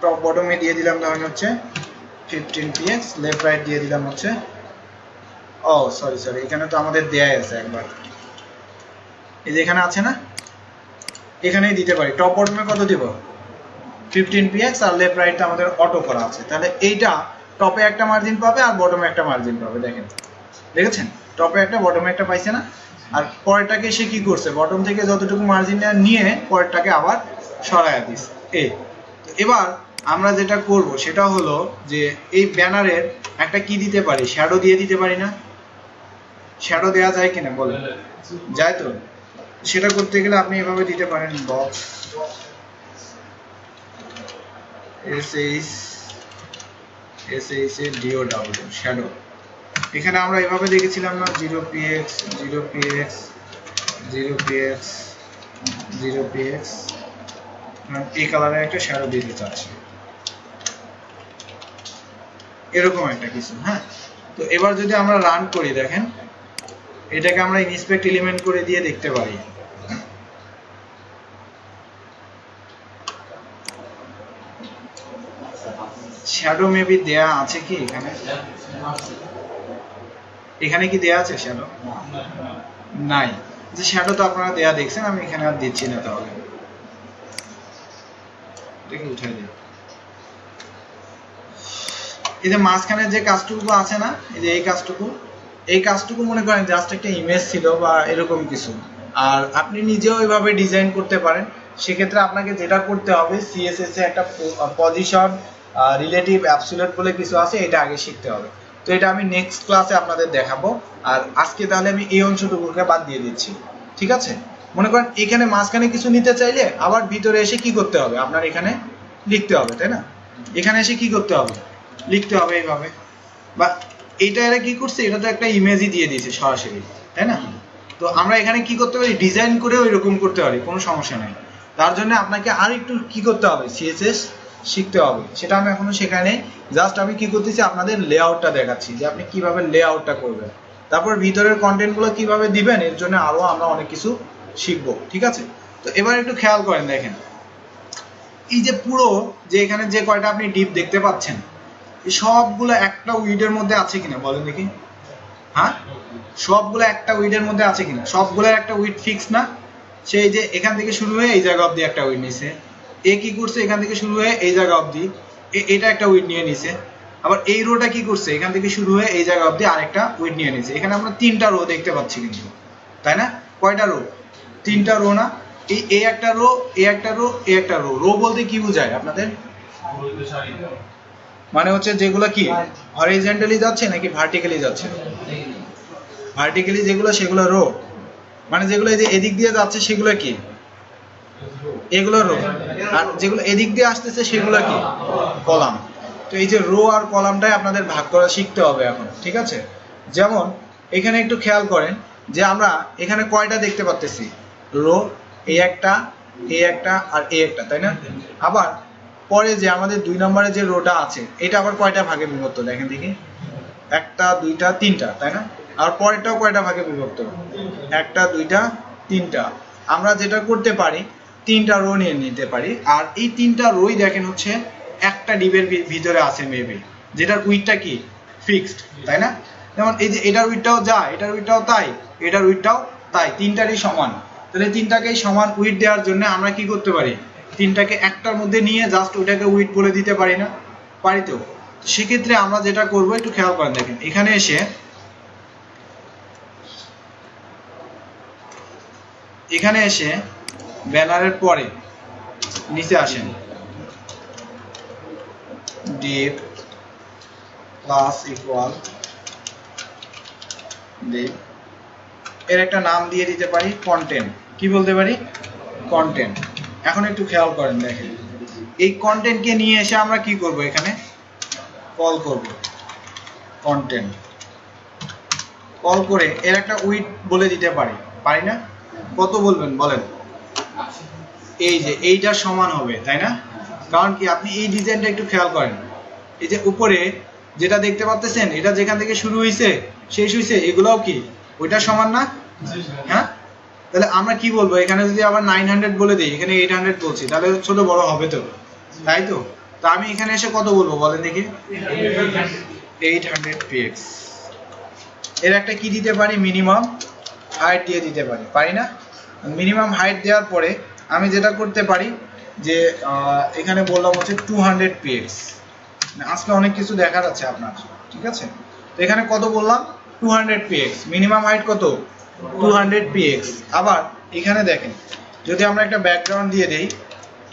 Speaker 1: টপ বটমে দিয়ে দিলাম ধরেন হচ্ছে 15px, লেফট রাইট দিয়ে দিলাম হচ্ছে, ও সরি এখানে তো আমাদের দেয়াই আছে একবার, এই যে এখানে আছে না, এখানেই দিতে পারি। টপ বটমে কত দিব? 15px, আর লেফট রাইটটা আমাদের অটো করা আছে, তাহলে এইটা টপে একটা মার্জিন পাবে আর বটমে একটা মার্জিন পাবে। দেখেন, দেখেছেন টপে একটা বটমে একটা পাইছে না? আর পরেরটাকে সে কি করছে, বটম থেকে যতটুকু মার্জিন নিয়ে পরেরটাকে আবার সরাইয়া দিস। এবার আমরা যেটা করব সেটা হলো যে এই ব্যানারের একটা কি দিতে পারি, শ্যাডো দিয়ে দিতে পারি না? শ্যাডো দেওয়া যায় কিনা বলেন? যায় তো? সেটা করতে গেলে আপনি এভাবে দিতে পারেন, বক্স SHDOW শ্যাডো। এখানে আমরা এভাবে দেখেছিলাম না, 0px 0px 0px 0px, এই কালারের একটা শ্যাডো দিতে চাচ্ছি, এরকম একটা কিছু। হ্যাঁ, তো এবার যদি আমরা রান করি, দেখেন এটাকে আমরা ইনস্পেক্ট এলিমেন্ট করে দিয়ে দেখতে পারি। শ্যাডো মেবি দেয়া আছে কি এখানে? এখানে কি দেয়া আছে শ্যাডো? নাই। যে শ্যাডো তো আপনারা দেয়া দেখছেন, আমি এখানে আর দিচ্ছি না। তাহলে এটাকে উঠাই দিই। এই যে মাঝখানে যে কাজটুকু আছে না, এই যে এই কাজটুকু মনে করেন জাস্ট একটা ইমেজ ছিল বা এরকম কিছু, আর আপনি নিজেও এভাবে ডিজাইন করতে পারেন। সেক্ষেত্রে আপনাকে যেটা করতে হবে, সিএসএস এ একটা পজিশন রিলেটিভ অ্যাবসলিউট বলে কিছু আছে, এটা আগে শিখতে হবে। তো এটা আমি নেক্সট ক্লাসে আপনাদের দেখাবো। আর আজকে তাহলে আমি এই অংশটুকুকে বাদ দিয়ে দিচ্ছি, ঠিক আছে? মনে করেন এখানে মাঝখানে কিছু নিতে চাইলে আবার ভিতরে এসে কি করতে হবে, আপনার এখানে লিখতে হবে, তাই না? এখানে এসে কি করতে হবে, লিখতে হবে এইভাবে। বা এটা এরা কি করছে, এটা তো একটা ইমেজই দিয়ে দিয়েছে সরাসরি, তাই না? তো আমরা এখানে কি করতে পারি, ডিজাইন করেও এরকম করতে পারি, কোনো সমস্যা নেই। তার জন্য আপনাকে আর একটু কি করতে হবে, সিএসএস শিখতে হবে। সেটা আমি এখনো শেখাই নেই, জাস্ট আমি কি করতেছি আপনাদের লেআউটটা দেখাচ্ছি যে আপনি কিভাবে লেআউটটা করবেন, তারপর ভিতরের কন্টেন্টগুলো কিভাবে দিবেন, এর জন্য আরো আমরা অনেক কিছু শিখবো, ঠিক আছে? তো এবার একটু খেয়াল করেন, দেখেন এই যে পুরো যে এখানে যে কয়টা আপনি ডিপ দেখতে পাচ্ছেন, এই সবগুলো একটা উইডের মধ্যে আছে কিনা বলেন দেখি। হ্যাঁ, সবগুলো একটা উইডের মধ্যে আছে কিনা? সবগুলোর একটা উইড ফিক্স না? সেই যে এখান থেকে শুরু হয়ে এই জায়গা অবধি একটা উইড নিছে, এ কি করছে এখান থেকে শুরু হয়ে এই জায়গা অবধি এটা একটা উইড নিয়ে নিছে, আবার এই রোটা কি করছে এখান থেকে শুরু হয়ে এই জায়গা অবধি আরেকটা উইড নিয়ে নিছে। এখানে আমরা তিনটা রো দেখতে পাচ্ছি কিন্তু, তাই না? কয়টা রো? তিনটা রো না? এই একটা রো, এই একটা রো, এই একটা রো। রো বলতে কি বোঝায় আপনাদের? মানে হচ্ছে যেগুলো কি হরিজন্টালি যাচ্ছে নাকি ভার্টিক্যালি যাচ্ছে? ভার্টিক্যালি যেগুলো সেগুলো রো, মানে যেগুলো এই যে এদিক দিয়ে যাচ্ছে সেগুলো কি, এগুলো রো, আর যেগুলো এদিক দিয়ে আসতেছে সেগুলো কি কলাম। তো এই যে রো আর কলামটাই আপনাদের ভাগ করা শিখতে হবে এখন, ঠিক আছে? যেমন এখানে একটু খেয়াল করেন যে আমরা এখানে কয়টা দেখতে পাচ্ছি, রো এই একটা, এই একটা আর এই একটা, তাই না? আবার পরে যে আমাদের 2 নম্বরে যে রোটা আছে এটা আবার কয়টা ভাগে বিভক্ত দেখেন দেখি, একটা দুইটা তিনটা, তাই না? আর পরেরটাও কয়টা ভাগে বিভক্ত, একটা দুইটা তিনটা। আমরা যেটা করতে পারি 3টা রো নিয়ে নিতে পারি, আর এই 3টা রোই দেখেন হচ্ছে একটা ডিবের ভিতরে আছে মেবি, যেটার উইডটা কি ফিক্সড, তাই না? যেমন এই যে এটার উইডটাও যা, এটার উইডটাও তাই, এটার উইডটাও তাই, 3টারই সমান। তাহলে 3টাকেই সমান উইড দেওয়ার জন্য আমরা কি করতে পারি, 3টাকে একটার মধ্যে নিয়ে জাস্ট ওইটাকে উইড বলে দিতে পারি না? পারি তো। সেক্ষেত্রে আমরা যেটা করব একটু খেয়াল করেন, দেখেন এখানে এসে ব্যানারের পরে নিচে আসেন, ডিপ প্লাস ইকুয়াল ডিপ, এর একটা নাম দিয়ে দিতে পারি কন্টেন্ট। কি বলতে পারি, কন্টেন্ট। এখন একটু খেয়াল করেন, দেখেন এই কন্টেন্টকে নিয়ে এসে আমরা কি করব, এখানে কল করব কন্টেন্ট, কল করে এর একটা উইড বলে দিতে পারি, পারি না? কত বলবেন বলেন? এই যে এইটার সমান হবে, তাই না? কারণ কি, আপনি এই ডিজাইনটা একটু খেয়াল করেন, এই যে উপরে যেটা দেখতে পাচ্ছেন এটা যেখান থেকে শুরু হয়েছে শেষ হয়েছে এগুলাও কি ওইটার সমান না? হ্যাঁ, তাহলে আমরা কি বলবো, এখানে যদি আবার 900 বলে দিই, এখানে 800 বলছি, তাহলে ছোট বড় হবে তো, তাই তো? তো আমি এখানে এসে কত বলবো বলেন দেখি, 800 px। এর একটা কি দিতে পারি, মিনিমাম হাইট দিয়ে দিতে পারি, পারি না? মিনিমাম হাইট দেওয়ার পরে আমি যেটা করতে পারি যে এখানে বললাম হচ্ছে 200 px। আজকে অনেক কিছু দেখার আছে আপনার, ঠিক আছে? তো এখানে কত বললাম, 200 px, মিনিমাম হাইট কত, 200 px। আবার এখানে দেখেন যদি আমরা একটা ব্যাকগ্রাউন্ড দিয়ে দেই,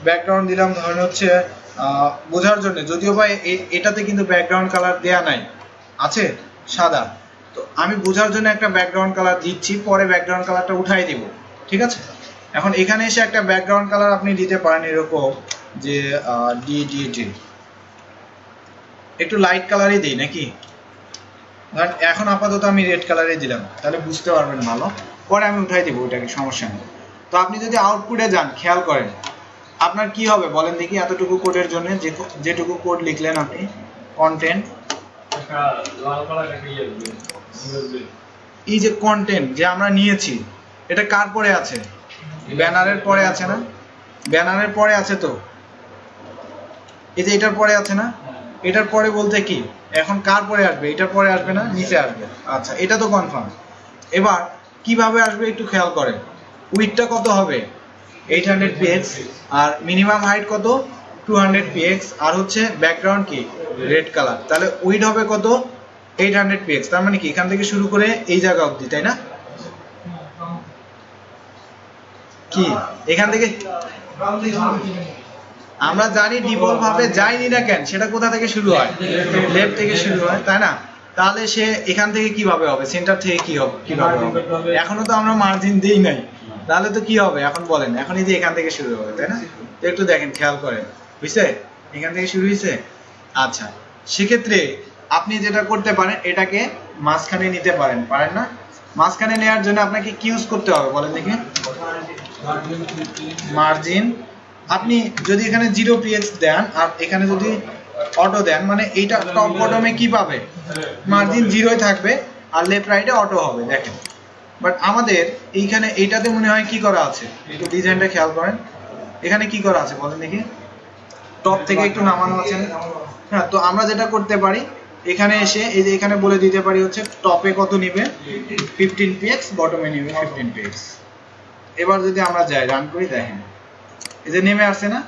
Speaker 1: ব্যাকগ্রাউন্ড দিলাম ধরেন হচ্ছে বোঝার জন্য, যদিও বা এটাতে কিন্তু ব্যাকগ্রাউন্ড কালার দেয়া নাই, আছে সাদা, তো আমি বোঝার জন্য একটা ব্যাকগ্রাউন্ড কালার দিচ্ছি, পরে ব্যাকগ্রাউন্ড কালারটা উঠাই দিব, ঠিক আছে? এখন এখানে এসে একটা ব্যাকগ্রাউন্ড কালার আপনি দিতে পারেন এরকম যে ডি, একটু লাইট কালারই দিই নাকি? এখন আপাতত আমি রেড কালারে দিলাম, তাহলে বুঝতে পারবেন ভালো, পরে আমি উঠাই দিব, ওইটাকে সমস্যা নেই। তো আপনি যদি আউটপুটে যান, খেয়াল করেন আপনার কি হবে বলেন দেখি, এতটুকু কোডের জন্য যেটুকু কোড লিখলেন আপনি, কন্টেন্ট, এই যে কন্টেন্ট যে আমরা নিয়েছি এটা কার পরে আছে, ব্যানারের পরে আছে না? ব্যানারের পরে আছে তো, এই যে এটার পরে আছে না? এটার পরে বলতে কি, এখন কার পরে আসবে, এটার পরে আসবে না, নিচে আসবে। আচ্ছা, এটা তো কনফার্ম। এবার কিভাবে আসবে একটু খেয়াল করেন, উইডটা কত হবে, 800 px, আর মিনিমাম হাইট কত, 200 px, আর হচ্ছে ব্যাকগ্রাউন্ড কি রেড কালার, তাহলে উইড হবে কত, 800 px। তার মানে কি এখান থেকে শুরু করে এই জায়গা অবধি, তাই না? কি এখান থেকে আমরা জানি ডিফল্ট ভাবে যাইনি না কেন, সেটা কোথা থেকে শুরু হয়, লেফট থেকে শুরু হয়, তাই না? তাহলে সে এখান থেকে কিভাবে হবে, সেন্টার থেকে কি হবে, কিভাবে হবে? এখনো তো আমরা মার্জিন দেই নাই, তাহলে তো কি হবে এখন বলেন, এখন এই যে এখান থেকে শুরু হবে, তাই না? তো একটু দেখেন, খেয়াল করেন, বুঝছে এখান থেকে শুরু হয়েছে। আচ্ছা, সেক্ষেত্রে আপনি যেটা করতে পারেন, এটাকে মাঝখানে নিতে পারেন, পারেন না? মাঝখানে নেওয়ার জন্য আপনাকে কি ইউজ করতে হবে বলেন দেখি, মার্জিন। আপনি যদি এখানে 0 px দেন আর এখানে যদি অটো দেন, মানে এইটা টপ বটমে কি পাবে, মার্জিন 0ই থাকবে, আর লেফট রাইটে অটো হবে, দেখেন। বাট আমাদের এইখানে এইটাতে মনে হয় কি করা আছে, একটু ডিজাইনটা খেয়াল করেন, এখানে কি করা আছে বলেন দেখি, টপ থেকে একটু নামানো আছে। হ্যাঁ, তো আমরা যেটা করতে পারি, এখানে এসে এই যে এখানে বলে দিতে পারি হচ্ছে টপে কত নিবে, 15 px, বটমে নিবে 15 px। এবার যদি আমরা যাই রান করি, দেখেন এই যে নেমে আসছে না,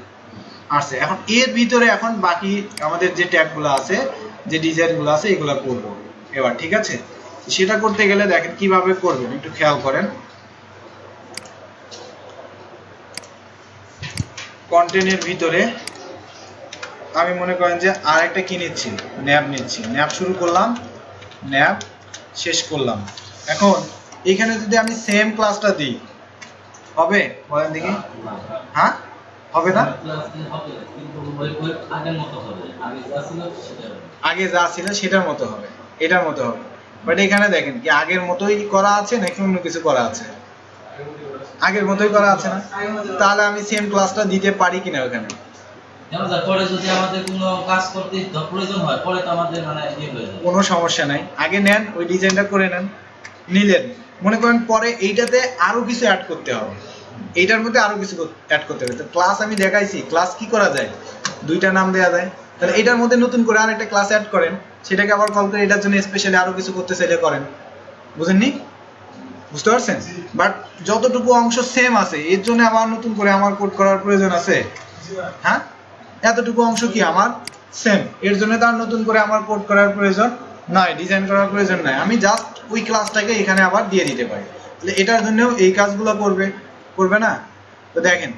Speaker 1: আসছে। এখন এর ভিতরে এখন বাকি আমাদের যে ট্যাগগুলো আছে, যে ডিজাইনগুলো আছে, এগুলো করব এবার, ঠিক আছে? সেটা করতে গেলে দেখেন কিভাবে করবেন একটু খেয়াল করেন। কন্টেন্টের ভিতরে আমি মনে করেন যে আরেকটা কি নিচ্ছি, ন্যাব নিচ্ছি, ন্যাব শুরু করলাম, ন্যাব শেষ করলাম। এখন এখানে যদি আমি সেম ক্লাসটা দিই হবে বলেন দেখি? হ্যাঁ হবে না? আগে যা ছিল সেটার মতো হবে, এটার মতো হবে। বাট এখানে দেখেন কি আগের মতোই করা আছে নাকি অন্য কিছু করা আছে? আগের মতোই করা আছে না? তাহলে আমি সেম ক্লাসটা দিতে পারি কিনা ওখানে?
Speaker 3: পরে যদি আমাদের কোনো কাজ করতে প্রয়োজন হয় পরে তো আমাদের মানে হয়ে যাবে।
Speaker 1: কোনো সমস্যা নাই, আগে নেন ওই ডিজাইনটা করে নেন, নিলেন, মনে করেন পরে এইটাতে আরো কিছু অ্যাড করতে হবে, এইটার মধ্যে আরো কিছু অ্যাড করতে হবে। তো ক্লাস আমি দেখাইছি, ক্লাস কি করা যায়, দুইটা নাম দেওয়া যায়। তাহলে এটার মধ্যে নতুন করে আরেকটা ক্লাস অ্যাড করেন, সেটাকে আবার কল করে এটার জন্য স্পেশালি আরো কিছু করতে চাইলে করেন। বুঝেননি? বুঝতে পারছেন? বাট যতটুকু অংশ সেম আছে এর জন্য আবার নতুন করে আমার কোড করার প্রয়োজন আছে? হ্যাঁ, এতটুকু অংশ কি আমার সেম, এর জন্য তার নতুন করে আমার কোড করার প্রয়োজন নাই, ডিজাইন করার প্রয়োজন নাই। আমি জাস্ট ওই ক্লাসটাকে এখানে আবার দিয়ে দিতে পারি। তাহলে এটার জন্যও এই কাজগুলো করবে না? তো দেখেন,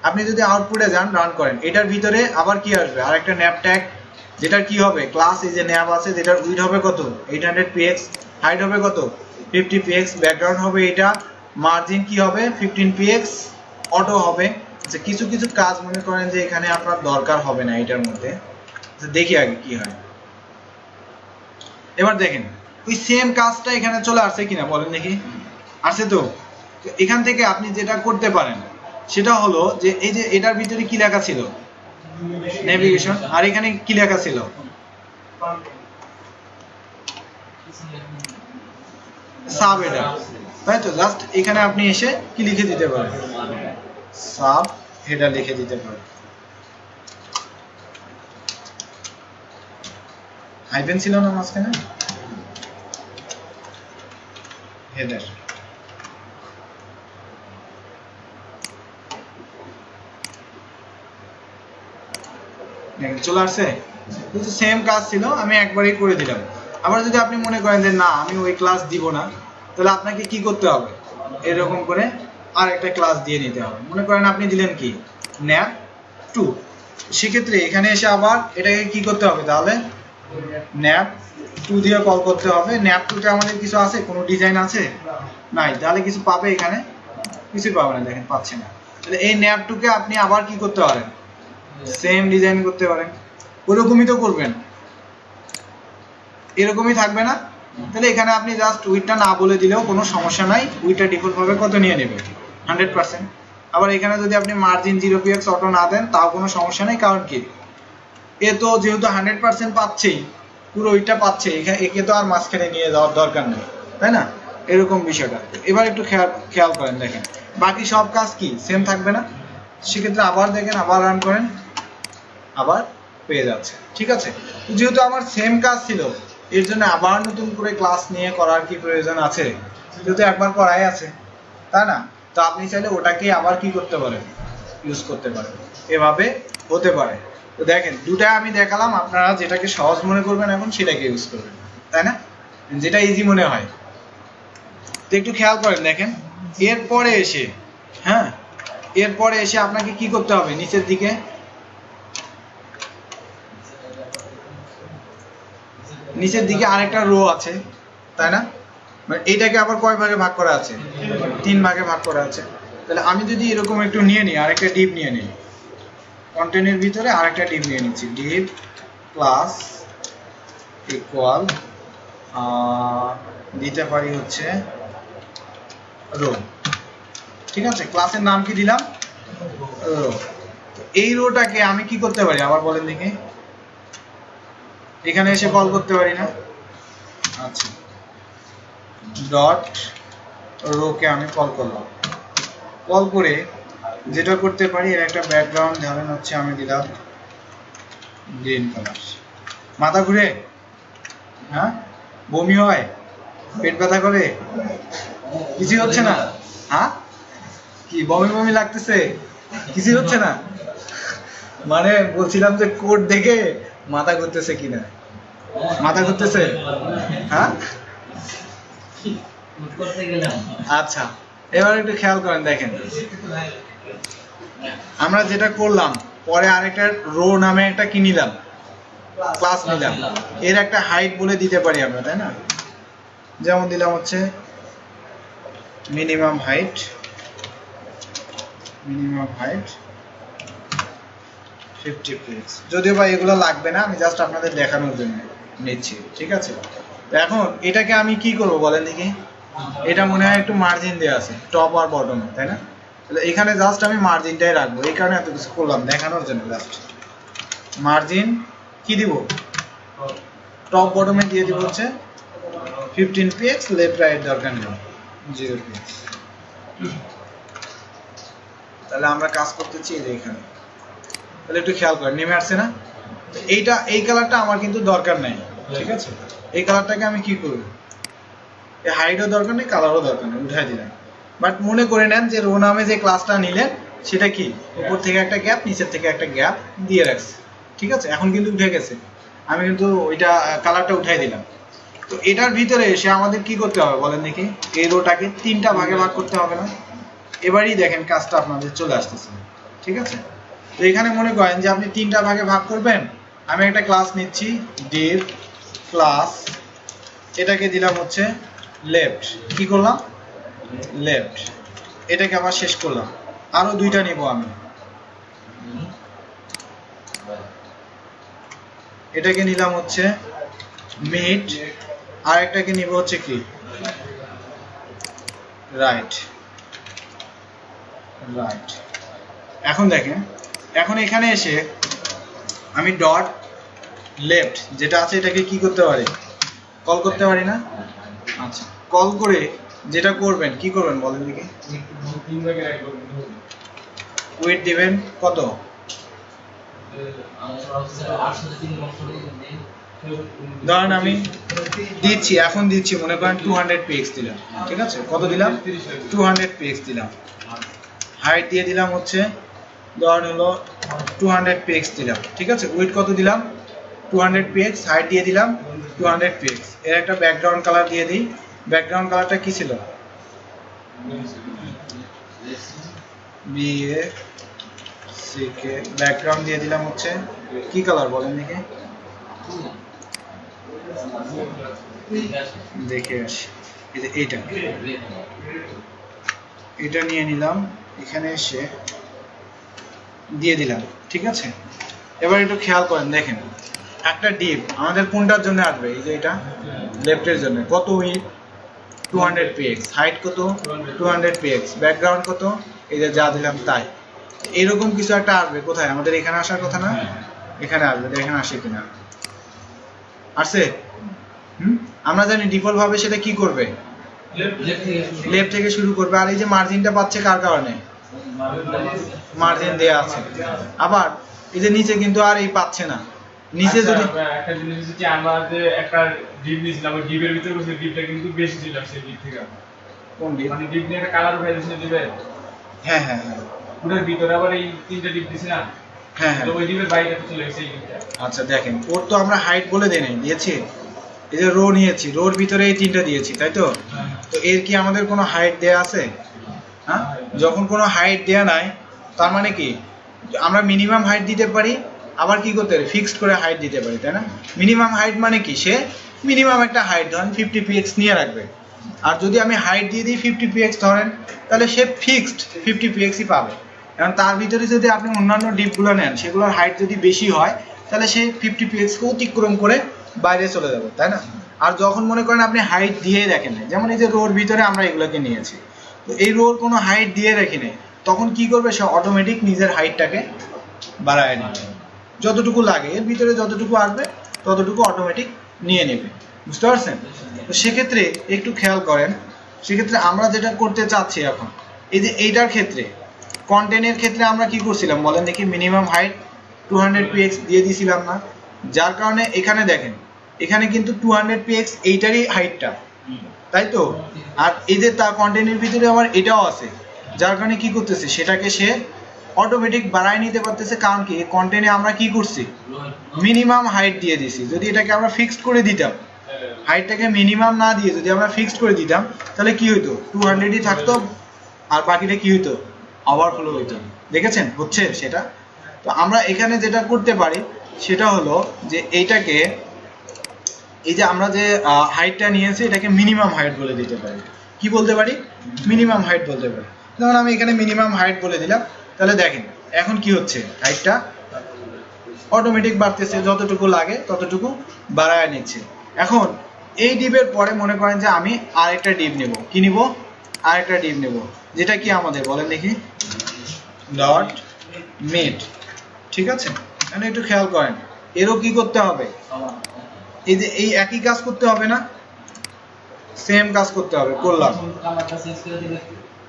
Speaker 1: আপনি যদি আউটপুটে যান, রান করেন, এটার ভিতরে আবার কি আসবে, আরেকটা ন্যাব ট্যাগ, যেটার কি হবে ক্লাস, এই যে ন্যাব আছে, যেটার উইডথ হবে কত 800 px, হাইট হবে কত 50 px, ব্যাকগ্রাউন্ড হবে এটা, মার্জিন কি হবে 15 px, অটো হবে। যে কিছু কিছু কাজ মনে করেন যে এখানে আপনার দরকার হবে না এটার মধ্যে, দেখি আগে কি হয়। এবার দেখেন ওই সেম কাজটা এখানে চলে আসছে কিনা বলেন দেখি? আসছে তো? এখান থেকে আপনি যেটা করতে পারেন সেটা হলো যে এই যে এটার ভিতরে কি লেখা ছিল, নেভিগেশন, আর এখানে কি লেখা ছিল, সাব হেডার, তাই তো? জাস্ট এখানে আপনি এসে কি লিখে দিতে পারেন, সাব হেডার লিখে দিতে পারেন। হাইফেন ছিল না মাঝখানে, হেডার। চলে আসছে? কিন্তু সেম কাজ ছিল, আমি একবারই করে দিলাম। আবার যদি আপনি মনে করেন যে না আমি ওই ক্লাস দিব না, তাহলে আপনাকে কি করতে হবে, এরকম করে আর একটা ক্লাস দিয়ে নিতে হবে। মনে করেন আপনি দিলেন কি ন্যাব 2, সেক্ষেত্রে এখানে এসে আবার এটাকে কি করতে হবে, তাহলে ন্যাব 2 দিয়ে কল করতে হবে। ন্যাব 2 তে আমাদের কিছু আছে, কোনো ডিজাইন আছে নাই, তাহলে কিছু পাবে এখানে, কিছুই পাবে না, দেখেন পাচ্ছে না। তাহলে এই ন্যাব 2 কে আপনি আবার কি করতে পারেন, সেম ডিজাইন করতে পারেন, ওরকমই তো করবেন, এরকমই থাকবে না? তাহলে এখানে আপনি জাস্ট উইডটা না বলে দিলেও কোনো সমস্যা নাই, উইডটা ডিফল্ট ভাবে কত নিয়ে নেবে 100%। আবার এখানে যদি আপনি মার্জিন 0 px অটো না দেন তাও কোনো সমস্যা নেই, কারণ কি এ তো যেহেতু 100% পাচ্ছেই, পুরো উইডটা পাচ্ছে, একে তো আর মাঝখানে নিয়ে যাওয়ার দরকার নেই, তাই না? এরকম বিষয়টা। এবার একটু খেয়াল করেন, দেখেন বাকি সব কাজ কি সেম থাকবে না? সেক্ষেত্রে আবার দেখেন, আবার রান করেন, আবার পেয়ে যাচ্ছে। ঠিক আছে? যেহেতু আমার সেম কাজ ছিল এর জন্য আবার নতুন করে ক্লাস নিয়ে করার কি প্রয়োজন আছে? যেহেতু একবার করাই আছে, তাই না? তো আপনি চাইলে ওটাকে আবার কি করতে পারেন, ইউজ করতে পারেন, এভাবে হতে পারে। তো দেখেন দুটা আমি দেখালাম, আপনারা যেটাকে সহজ মনে করবেন এখন সেটাকে ইউজ করবেন, তাই না? যেটা ইজি মনে হয়। তো একটু খেয়াল করেন, দেখেন এরপরে এসে, হ্যাঁ এরপরে এসে আপনাকে কি করতে হবে, নিচের দিকে আরেকটা রো আছে, তাই না? মানে এইটাকে আবার কয় ভাগে ভাগ করা আছে, 3 ভাগে ভাগ করা আছে। তাহলে আমি যদি এরকম একটু নিয়ে নিই, আরেকটা ডিপ নিয়ে নিই, কন্টেন্টের ভিতরে আরেকটা ডিপ নিয়ে নিচ্ছি, ডিপ ক্লাস ইকুয়াল দিতে পারি হচ্ছে রো। ঠিক আছে? ক্লাসের নাম কি দিলাম, রো। এই রোটাকে আমি কি করতে পারি আবার বলেন দেখি, এখানে এসে কল করতে পারি না? আচ্ছা, ডট রোকে আমি কল করলাম, কল করে যেটা করতে পারি, এর একটা ব্যাকগ্রাউন্ড ধরেন হচ্ছে আমি দিলাম গ্রিন কালার। মাথা ঘুরে, হ্যাঁ বমি হয়, পেট ব্যথা করে, কিছুই হচ্ছে না? হ্যাঁ কি বমি বমি লাগতেছে, কিছুই হচ্ছে না? মানে বলছিলাম যে কোড দেখে মাথা ঘুরতেছে কিনা, মাথা ঘুরতেছে? হ্যাঁ আচ্ছা, এবার একটু খেয়াল করেন, দেখেন আমরা যেটা করলাম পরে আরেকটা রো নামে একটা কি নিলাম, ক্লাস নিলাম, এর একটা হাইট বলে দিতে পারি আমরা, তাই না? যেমন দিলাম হচ্ছে মিনিমাম হাইট 50 পিক্স। যদিও বা এগুলো লাগবে না, আমি জাস্ট আপনাদের দেখানোর জন্য নিচ্ছি, ঠিক আছে? তো এখন এটাকে আমি কি করব বলেন দেখি। এটা মনে হয় একটু মার্জিন দেওয়া আছে টপ আর বটমে, তাই না? তাহলে এখানে জাস্ট আমি মার্জিনটাই রাখবো, এই কারণে এত কিছু করলাম দেখানোর জন্য। জাস্ট মার্জিন কি দিব, টপ বটমে দিয়ে দিব হচ্ছে 15 পিক্স, লেফট রাইট দরকার নেই 0 পিক্স। তাহলে আমরা কাজ করতেছি এই যে এখানে, তাহলে একটু খেয়াল করেন নেমে আসছে না? তো এইটা, এই কালারটা আমার কিন্তু দরকার নাই, ঠিক আছে? এই কালারটাকে আমি কি করব, এই হাইটও দরকার নেই, কালারও দরকার নেই, উঠাই দিলাম। বাট মনে করে নেন যে রো নামে যে ক্লাসটা নিলেন সেটা কি উপর থেকে একটা গ্যাপ, নিচের থেকে একটা গ্যাপ দিয়ে রাখছে, ঠিক আছে? এখন কিন্তু উঠে গেছে, আমি কিন্তু ওইটা কালারটা উঠাই দিলাম। তো এটার ভিতরে এসে আমাদের কি করতে হবে বলেন দেখি, এই রোটাকে 3টা ভাগে ভাগ করতে হবে না? এবারই দেখেন কাজটা আপনাদের চলে আসতেছে, ঠিক আছে? তো এখানে মনে করেন যে আপনি 3টা ভাগে ভাগ করবেন। আমি একটা ক্লাস নিচ্ছি div ক্লাস, এটাকে দিলাম হচ্ছে লেফট, কি করলাম লেফট, এটাকে আবার শেষ করলাম। আরো 2টা নিব আমি, এটাকে নিলাম হচ্ছে মিড, আর একটাকে নিব হচ্ছে কি রাইট। এখন দেখেন, এখন এখানে এসে আমি ডট লেফট যেটা আছে এটাকে কি করতে পারি, কল করতে পারি না? আচ্ছা, কল করে যেটা করবেন কি করবেন বলেন দেখি। ওয়েট দিবেন কত, ধরেন আমি দিচ্ছি, এখন দিচ্ছি মনে করেন 200 পিক্স দিলাম, ঠিক আছে? কত দিলাম, 200 পিক্স দিলাম। হাইট দিয়ে দিলাম হচ্ছে ধরেন হলো 200 পিক্স দিলাম, ঠিক আছে? উইডথ কত দিলাম, 200 পিক্স। হাইট দিয়ে দিলাম 200 পিক্স। এর একটা ব্যাকগ্রাউন্ড কালার দিয়ে দিই। ব্যাকগ্রাউন্ড কালারটা কি ছিল, BACK। ব্যাকগ্রাউন্ড দিয়ে দিলাম হচ্ছে কি কালার বলেন দেখি, দেখে আসি। এই যে এটা নিয়ে নিলাম, এখানে এসে দিয়ে দিলাম, ঠিক আছে? এবার একটু খেয়াল করেন, দেখেন একটা ডিপ আমাদের কোনটার জন্য আসবে, এই যে এটা লেফটের জন্য। কত উইডথ, 200 পিক্স। হাইট কত, 200 পিক্স। ব্যাকগ্রাউন্ড কত, এই যে যা দিলাম তাই। এরকম কিছু একটা আসবে কোথায়, আমাদের এখানে আসার কথা না? এখানে আসবে, দেখেন আসে কিনা। আসছে? আমরা জানি ডিফল্ট ভাবে সেটা কি করবে, লেফট থেকে শুরু করবে। আর এই যে মার্জিনটা পাচ্ছে কার কারণে, মার্জিন দেয়া আছে। আবার এই যে নিচে কিন্তু আর এই পাচ্ছে না, নিচে যদি
Speaker 2: একটা জিনিস হচ্ছে আমরা যে একটা ডিপ নিছিলাম, ওই ডিপের ভিতরে বসে ডিপটা কিন্তু বেশি ছিল সেই ডিপ থেকে।
Speaker 1: কোন ডিপ,
Speaker 2: মানে ডিপ নিয়ে একটা কালার উঠে দিয়েছিল ডিপে।
Speaker 1: হ্যাঁ,
Speaker 2: পুরো ভিতরে আবার এই 3টা ডিপ দিছি না,
Speaker 1: হ্যাঁ।
Speaker 2: তো ওই ডিপের বাইরে চলে গেছে এই ডিপটা।
Speaker 1: আচ্ছা দেখেন, ওর তো আমরা হাইট বলে দেই নাই, দিয়েছি এই যে রো নিয়েছি, রোর ভিতরে এই 3টা দিয়েছি, তাই তো? তো এর কি আমাদের কোনো হাইট দেয়া আছে? হ্যাঁ, যখন কোনো হাইট দেয়া নাই তার মানে কি আমরা মিনিমাম হাইট দিতে পারি, আবার কি করতে পারি ফিক্সড করে হাইট দিতে পারি, তাই না? মিনিমাম হাইট মানে কি, সে মিনিমাম একটা হাইট ধরেন 50 পিক্স নিয়ে রাখবে। আর যদি আমি হাইট দিয়ে দিই 50 পিক্স ধরেন, তাহলে সে ফিক্সড 50 পিক্সই পাবে। কারণ তার ভিতরে যদি আপনি অন্যান্য ডিপগুলো নেন সেগুলোর হাইট যদি বেশি হয় তাহলে সে 50 পিক্সকে অতিক্রম করে বাইরে চলে যাবে, তাই না? আর যখন মনে করেন আপনি হাইট দিয়ে রাখেন, যেমন এই যে রোর ভিতরে আমরা এগুলোকে নিয়েছি, তো এই রোর কোনো হাইট দিয়ে রাখি নেই, তখন কি করবে সে অটোমেটিক নিজের হাইটটাকে বাড়ায় নেবে, যতটুকু লাগে এর ভিতরে যতটুকু আসবে ততটুকু অটোমেটিক নিয়ে নেবে, বুঝতে পারছেন? তো সেক্ষেত্রে একটু খেয়াল করেন, সেক্ষেত্রে আমরা যেটা করতে চাচ্ছি এখন, এই যে এইটার ক্ষেত্রে কন্টেন্টের ক্ষেত্রে আমরা কি করছিলাম বলেন দেখি, মিনিমাম হাইট 200 পিক্স দিয়ে দিয়েছিলাম না? যার কারণে এখানে দেখেন, এখানে কিন্তু 200 পিক্স এইটারই হাইটটা, তাই তো? আর এই যে তার কন্টেন্টের ভিতরে আবার এটাও আছে, যার কারণে কি করতেছে সেটাকে সে অটোমেটিক বাড়ায় নিতে পারতেছে। কারণ কি কন্টেন্টে আমরা কি করছি, মিনিমাম হাইট দিয়ে দিছি। যদি এটাকে আমরা ফিক্সড করে দিতাম, হাইটটাকে মিনিমাম না দিয়ে যদি আমরা ফিক্সড করে দিতাম, তাহলে কি হইতো, 200ই থাকতো আর বাকিটা কি হইতো, ওভারফ্লো হইতো। দেখেছেন হচ্ছে সেটা? তো তো আমরা এখানে যেটা করতে পারি সেটা হলো যে এইটাকে, এই যে আমরা যে হাইটটা নিয়েছি এটাকে মিনিমাম হাইট বলে দিতে পারি। কি বলতে পারি? মিনিমাম হাইট বলতে পারি। যেমন আমি এখানে মিনিমাম হাইট বলে দিলাম, তাহলে দেখেন এখন কি হচ্ছে, হাইটটা অটোমেটিক বাড়তেছে, যতটুকু লাগে ততটুকু বাড়ায় নিচ্ছে। এখন এই ডিপের পরে মনে করেন যে আমি আরেকটা ডিপ নেব। কি নিব? আরেকটা ডিপ নেব, যেটা কি আমাদের বলেন দেখি, ডট মিড। ঠিক আছে, মানে একটু খেয়াল করেন, এরও কি করতে হবে, এই যে এই একই কাজ করতে হবে না, সেম কাজ করতে হবে। করলাম,
Speaker 3: কালারটা চেঞ্জ করে দিলে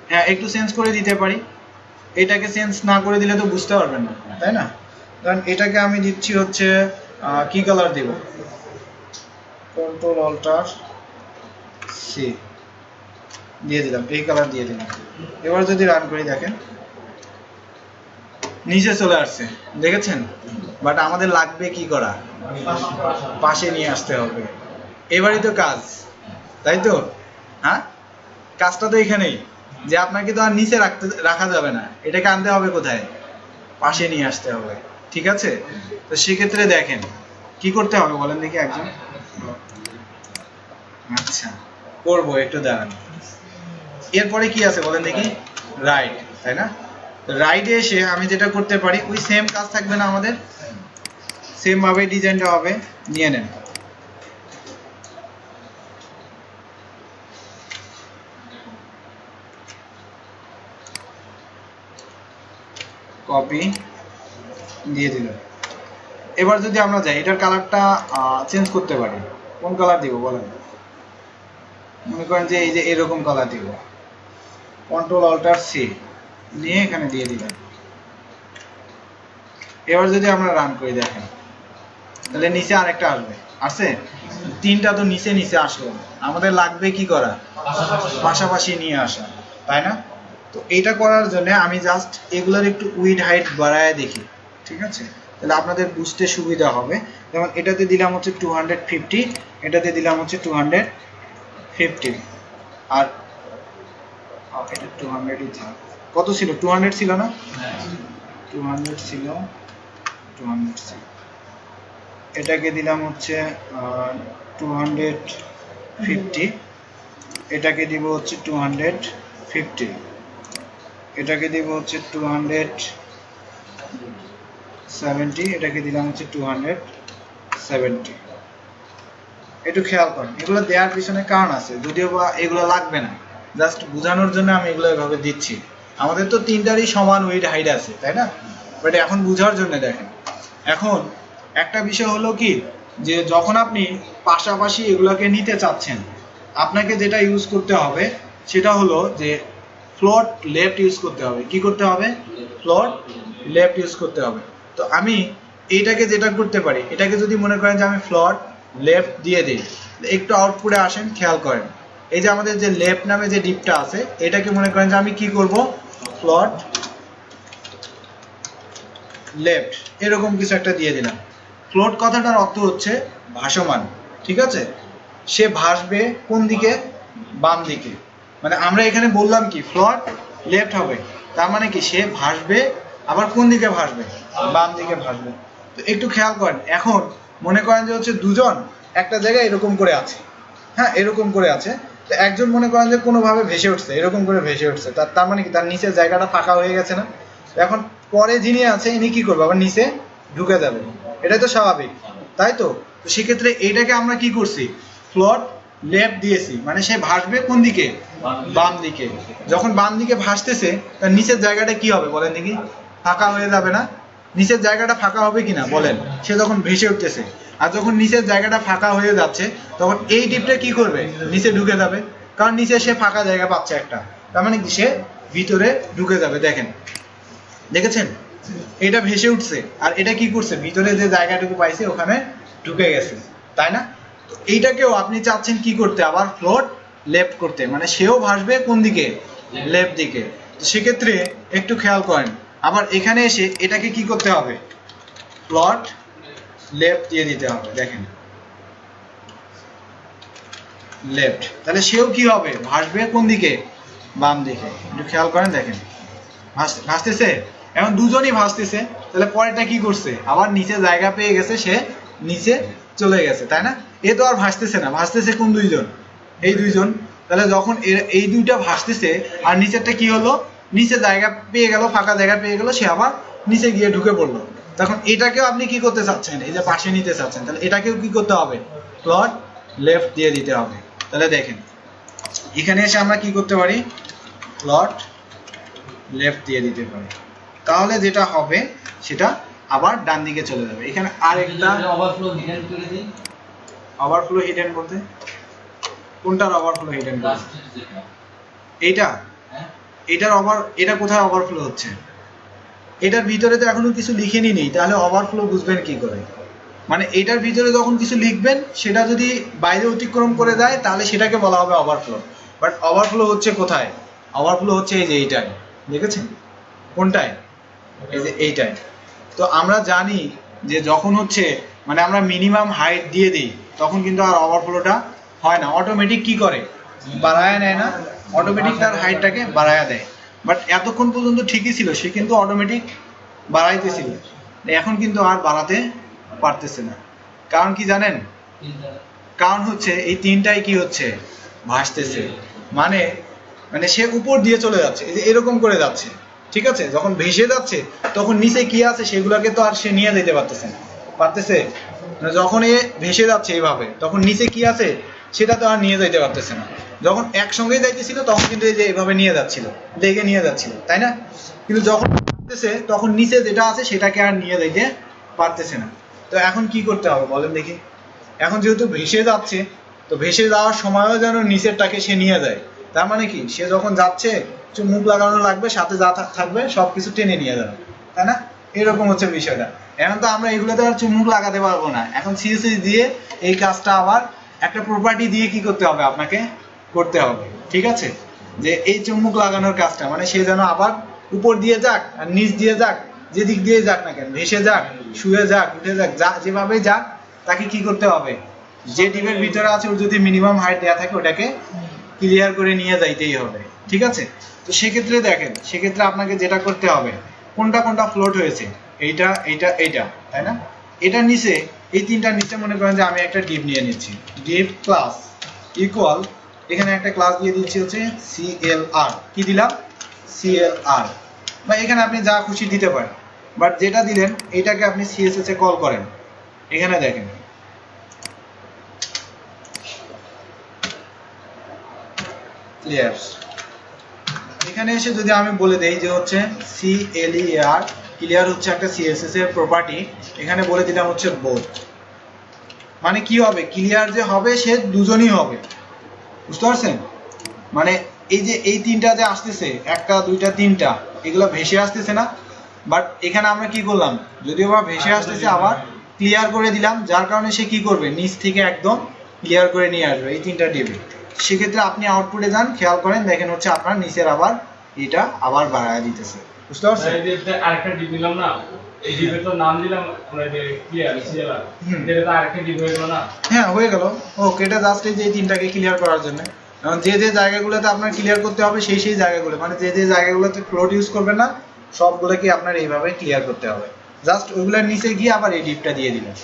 Speaker 1: হ্যাঁ একটু চেঞ্জ করে দিতে পারি। এটাকে চেঞ্জ না করে দিলে তো বুঝতে পারবেন না, তাই না? কারণ এটাকে আমি দিচ্ছি হচ্ছে কি কালার দেব, কন্ট্রোল অল্টার সি দিয়ে দিলাম, এই কালার দিয়ে দিলাম। এবার যদি রান করি দেখেন নিচে চলে আসছে, দেখেছেন? বাট আমাদের লাগবে কি করা, পাশে নিয়ে আসতে হবে। এবারই তো কাজ, তাই তো? হ্যাঁ, কাজটা তো এখানেই, যে আপনাকে তো আর নিচে রাখা যাবে না, এটাকে আনতে হবে কোথায়, পাশে নিয়ে আসতে হবে। ঠিক আছে, তো সেক্ষেত্রে দেখেন কি করতে হবে বলেন দেখি একজন। আচ্ছা করবো, একটু দাঁড়ান। এরপরে কি আছে বলেন দেখি, রাইট, তাই না? রাইটে এসে আমি যেটা করতে পারি, ওই সেম কাজ থাকবে না আমাদের, সেম ভাবে ডিজাইনটা হবে। নিয়ে নেন, কপি দিয়ে দিলাম। এবার যদি আমরা যাই, এটার কালারটা চেঞ্জ করতে পারি। কোন কালার দিব বলেন? মনে করেন যে এই যে এরকম কালার দিব, কন্ট্রোল অল্টার সি নিয়ে এখানে দিয়ে দিলাম। এবার যদি আমরা রান করে দেখেন, তাহলে নিচে আরেকটা আসবে, আসছে? তিনটা তো নিচে নিচে আসলো, আমাদের লাগবে কি করা, পাশাপাশি নিয়ে আসা, তাই না? তো এইটা করার জন্য আমি জাস্ট এগুলোর একটু উইড হাইট বাড়ায় দেখি। ঠিক আছে, তাহলে আপনাদের বুঝতে সুবিধা হবে। যেমন এটাতে দিলাম হচ্ছে 250, এটাতে দিলাম হচ্ছে 250, আর এটা 200ই থাক। কত ছিল? 200 ছিল না? 200 ছিল, 200 ছিল। এটাকে দিলাম হচ্ছে 250, এটাকে দিব হচ্ছে 250, এটাকে দিব হচ্ছে 270, এটাকে দিলাম হচ্ছে 270। একটু খেয়াল করেন, এগুলো দেওয়ার পিছনে কারণ আছে, যদিও বা এগুলো লাগবে না, জাস্ট বোঝানোর জন্য আমি এগুলো এভাবে দিচ্ছি। আমাদের তো তিনটারই সমান উইড হাইট আছে, তাই না? বাট এখন বোঝার জন্য দেখেন, এখন একটা বিষয় হলো কি, যে যখন আপনি পাশাপাশি এগুলোকে নিতে চাচ্ছেন, আপনাকে যেটা ইউজ করতে হবে সেটা হলো যে ফ্লোট লেফট ইউজ করতে হবে। কি করতে হবে? ফ্লোট লেফট ইউজ করতে হবে। তো আমি এইটাকে যেটা করতে পারি, এটাকে যদি মনে করেন যে আমি ফ্লোট লেফট দিয়ে দিই, একটু আউটপুটে আসেন, খেয়াল করেন, এই যে আমাদের যে লেফট নামে যে ডিপটা আছে, এটাকে মনে করেন যে আমি কি করব, ফ্লোট লেফট এরকম কিছু একটা দিয়ে দিলাম। ফ্লোট কথাটার অর্থ হচ্ছে ভাসমান। ঠিক আছে, সে ভাসবে কোন দিকে, বাম দিকে। মানে আমরা এখানে বললাম কি ফ্লোট লেফট হবে, তার মানে কি সে ভাসবে, আবার কোন দিকে ভাসবে, বাম দিকে ভাসবে। তো একটু খেয়াল করেন, এখন মনে করেন যে হচ্ছে দুজন একটা জায়গায় এরকম করে আছে, হ্যাঁ এরকম করে আছে, তো একজন মনে করেন যে কোনোভাবে ভেসে উঠছে, এরকম করে ভেসে উঠছে, তার মানে কি তার নিচের জায়গাটা ফাঁকা হয়ে গেছে না? এখন পরে যিনি আছে ইনি কি করবে, আবার নিচে ঢুকে যাবে, এটাই তো স্বাভাবিক, তাই তো? তো সেক্ষেত্রে এইটাকে আমরা কি করছি, ফ্লোট লেফট দিয়েছি, মানে সে ভাসবে কোন দিকে, বাম দিকে। যখন বাম দিকে ভাসতেছে, তার নিচের জায়গাটা কি হবে বলেন দেখি, ফাঁকা হয়ে যাবে না? নিচের জায়গাটা ফাঁকা হবে কিনা বলেন, সে যখন ভেসে উঠতেছে। আর যখন নিচের জায়গাটা ফাঁকা হয়ে যাচ্ছে, তখন এই ডিপটা কি করবে, নিচে ঢুকে যাবে, কারণ নিচে সে ফাঁকা জায়গা পাচ্ছে একটা, তার মানে কি সে ভিতরে ঢুকে যাবে। দেখেন, দেখেছেন, এটা ভেসে উঠছে, আর এটা কি করছে, ভিতরে যে জায়গাটুকু পাইছে ওখানে ঢুকে গেছে, তাই না? তো এইটাকেও আপনি চাচ্ছেন কি করতে, আবার ফ্লোট লেফট করতে, মানে সেও ভাসবে কোন দিকে, লেফট দিকে। তো সেক্ষেত্রে একটু খেয়াল করেন, আবার এখানে এসে এটাকে কি করতে হবে, ফ্লোট লেফট দিয়ে দিতে হবে। দেখেন লেফট, তাহলে সেও কি হবে, ভাসবে কোন দিকে, বাম দিকে। একটু খেয়াল করেন, দেখেন ভাসতেছে, এখন দুজনই ভাসতেছে, তাহলে পরেরটা কি করছে, আবার নিচে জায়গা পেয়ে গেছে, সে নিচে চলে গেছে, তাই না? এ তো আর ভাসতেছে না, ভাসতেছে কোন দুইজন, এই দুইজন। তাহলে যখন এই দুইটা ভাসতেছে আর নিচেরটা কি হলো, নিচে জায়গা পেয়ে গেল, ফাঁকা জায়গা পেয়ে গেল, সে আবার নিচে গিয়ে ঢুকে পড়লো। তখন এটাকেও আপনি কি করতে চাচ্ছেন, এই যে পাশে নিতে চাচ্ছেন, তাহলে এটাকেও কি করতে হবে, প্লট লেফট দিয়ে দিতে হবে। তাহলে দেখেন এখানে এসে আমরা কি করতে পারি, প্লট লেফট দিয়ে দিতে পারি। তাহলে যেটা হবে সেটা আবার ডান দিকে চলে যাবে। এখানে আরেকটা
Speaker 3: ওভারফ্লো হিডেন করে দিন।
Speaker 1: ওভারফ্লো হিডেন বলতে কোনটার ওভারফ্লো হিডেন?
Speaker 3: লাস্টের যেটা,
Speaker 1: এইটা,
Speaker 3: হ্যাঁ
Speaker 1: এটা কোথায় ওভারফ্লো হচ্ছে? এটার ভিতরে তো এখনো কিছু লিখেনি নেই, তাহলে ওভারফ্লো বুঝবেন কি করে? মানে এটার ভিতরে যখন কিছু লিখবেন সেটা যদি বাইরে অতিক্রম করে যায় তাহলে সেটাকে বলা হবে ওভারফ্লো। বাট ওভারফ্লো হচ্ছে কোথায়? ওভারফ্লো হচ্ছে এই যে এইটায়, দেখেছেন কোনটায়, এই যে এইটায়। তো আমরা জানি যে যখন হচ্ছে মানে আমরা মিনিমাম হাইট দিয়ে দিই তখন কিন্তু আর ওভারফ্লোটা হয় না, অটোমেটিক কি করে, বাড়ায় নেয় না, অটোমেটিক তার হাইটটাকে বাড়ায় দেয়। বাট এতক্ষণ পর্যন্ত ঠিকই ছিল, সে কিন্তু অটোমেটিক বাড়াইতেছিল, এখন কিন্তু আর বাড়াতে পারতেছে না। কারণ কি জানেন? কারণ হচ্ছে এই তিনটাই কি হচ্ছে, ভাসতেছে। মানে মানে সে উপর দিয়ে চলে যাচ্ছে, এই যে এরকম করে যাচ্ছে, ঠিক আছে? যখন ভেসে যাচ্ছে তখন নিচে কি আছে সেগুলোকে তো আর সে নিয়ে যেতে পারতেছে না, পারতেছে? মানে যখন এ ভেসে যাচ্ছে এইভাবে তখন নিচে কি আছে সেটা তো আর নিয়ে যাইতে পারতেছে না। যখন একসঙ্গে যাইতেছিল তখন কিন্তু এই যে এইভাবে নিয়ে যাচ্ছিল, লেগে নিয়ে যাচ্ছিল, তাই না? কিন্তু যখন ভাসতেছে তখন নিচে যেটা আছে সেটাকে আর নিয়ে যাইতে পারতেছে না। তো এখন কি করতে হবে বলেন দেখি? এখন যেহেতু ভেসে যাচ্ছে, তো ভেসে যাওয়ার সময়ও যেন নিচেরটাকে সে নিয়ে যায়। তার মানে কি, সে যখন যাচ্ছে মুখ লাগানো লাগবে, সাথে যা থাকবে সবকিছু টেনে নিয়ে যাবে, তাই না? এরকম হচ্ছে বিষয়টা। এখন তো আমরা এগুলোতে আর চুমুক লাগাতে পারবো না, এখন সিএসএস দিয়ে এই কাজটা আবার একটা প্রপার্টি দিয়ে কি করতে হবে, আপনাকে করতে হবে, ঠিক আছে? যে এই চুমুক লাগানোর কাজটা মানে সে যেন আবার উপর দিয়ে যাক আর নিচ দিয়ে যাক, যেদিক দিয়ে যাক না কেন, ভেসে যাক, শুয়ে যাক, উঠে যাক, যা যেভাবে যাক, তাকে কি করতে হবে, যে টিমের ভিতরে আছে ওর যদি মিনিমাম হাইট দেওয়া থাকে ওটাকে ক্লিয়ার করে নিয়ে যাইতেই হবে, ঠিক আছে? তো সেক্ষেত্রে দেখেন, সেক্ষেত্রে আপনাকে যেটা করতে হবে, কোনটা কোনটা ফ্লোট হয়েছে, এইটা এইটা এইটা, তাই না? এটার নিচে এই তিনটার নিচে মনে করেন যে আমি একটা ডিপ নিয়ে নিচ্ছি, ডিপ ক্লাস ইকুয়াল, এখানে একটা ক্লাস দিয়ে দিচ্ছি হচ্ছে CLR, কি দিলাম, CLR, বা এখানে আপনি যা খুশি দিতে পারেন। বাট যেটা দিলেন এটাকে আপনি CSS এ কল করেন। এখানে দেখেন ক্লিয়ার, এখানে এসে যদি আমি বলে দেই যে হচ্ছে CLER, ক্লিয়ার হচ্ছে একটা CSS এর প্রপার্টি, এখানে বলে দিলাম হচ্ছে বোথ। মানে কি হবে, ক্লিয়ার যে হবে সে দুজনই হবে, বুঝতে পারছেন? মানে এই যে এই তিনটা যে আসতেছে, একটা দুইটা তিনটা, এগুলো ভেসে আসতেছে না? বাট এখানে আমরা কি করলাম, যদিও বা ভেসে আসতেছে আবার ক্লিয়ার করে দিলাম, যার কারণে সে কি করবে, নিচ থেকে একদম ক্লিয়ার করে নিয়ে আসবে এই তিনটা ডিবে। সেক্ষেত্রে আপনি আউটপুটে যান, খেয়াল করেন, দেখেন হচ্ছে আপনার নিচের আবার এটা আবার বাড়ায় দিতেছে, বুঝতে পারছেন?
Speaker 2: এই যে আরেকটা ডিপ নিলাম না, এই ডিপের তো নাম দিলাম আমরা যে ক্লিয়ার CLR, এটা তো আরেকটা ডিপ হয়ে গেল না?
Speaker 1: হ্যাঁ হয়ে গেল। ওকে, এটা জাস্ট এই যে এই তিনটাকে ক্লিয়ার করার জন্য। এখন যে যে জায়গাগুলোতে আপনার ক্লিয়ার করতে হবে সেই সেই জায়গাগুলো, মানে যে যে জায়গাগুলোতে ফ্লোট ইউজ করবেন না সবগুলোকে আপনার এইভাবে ক্লিয়ার করতে হবে। জাস্ট ওইগুলোর নিচে গিয়ে আবার এই ডিপটা দিয়ে দিবেন,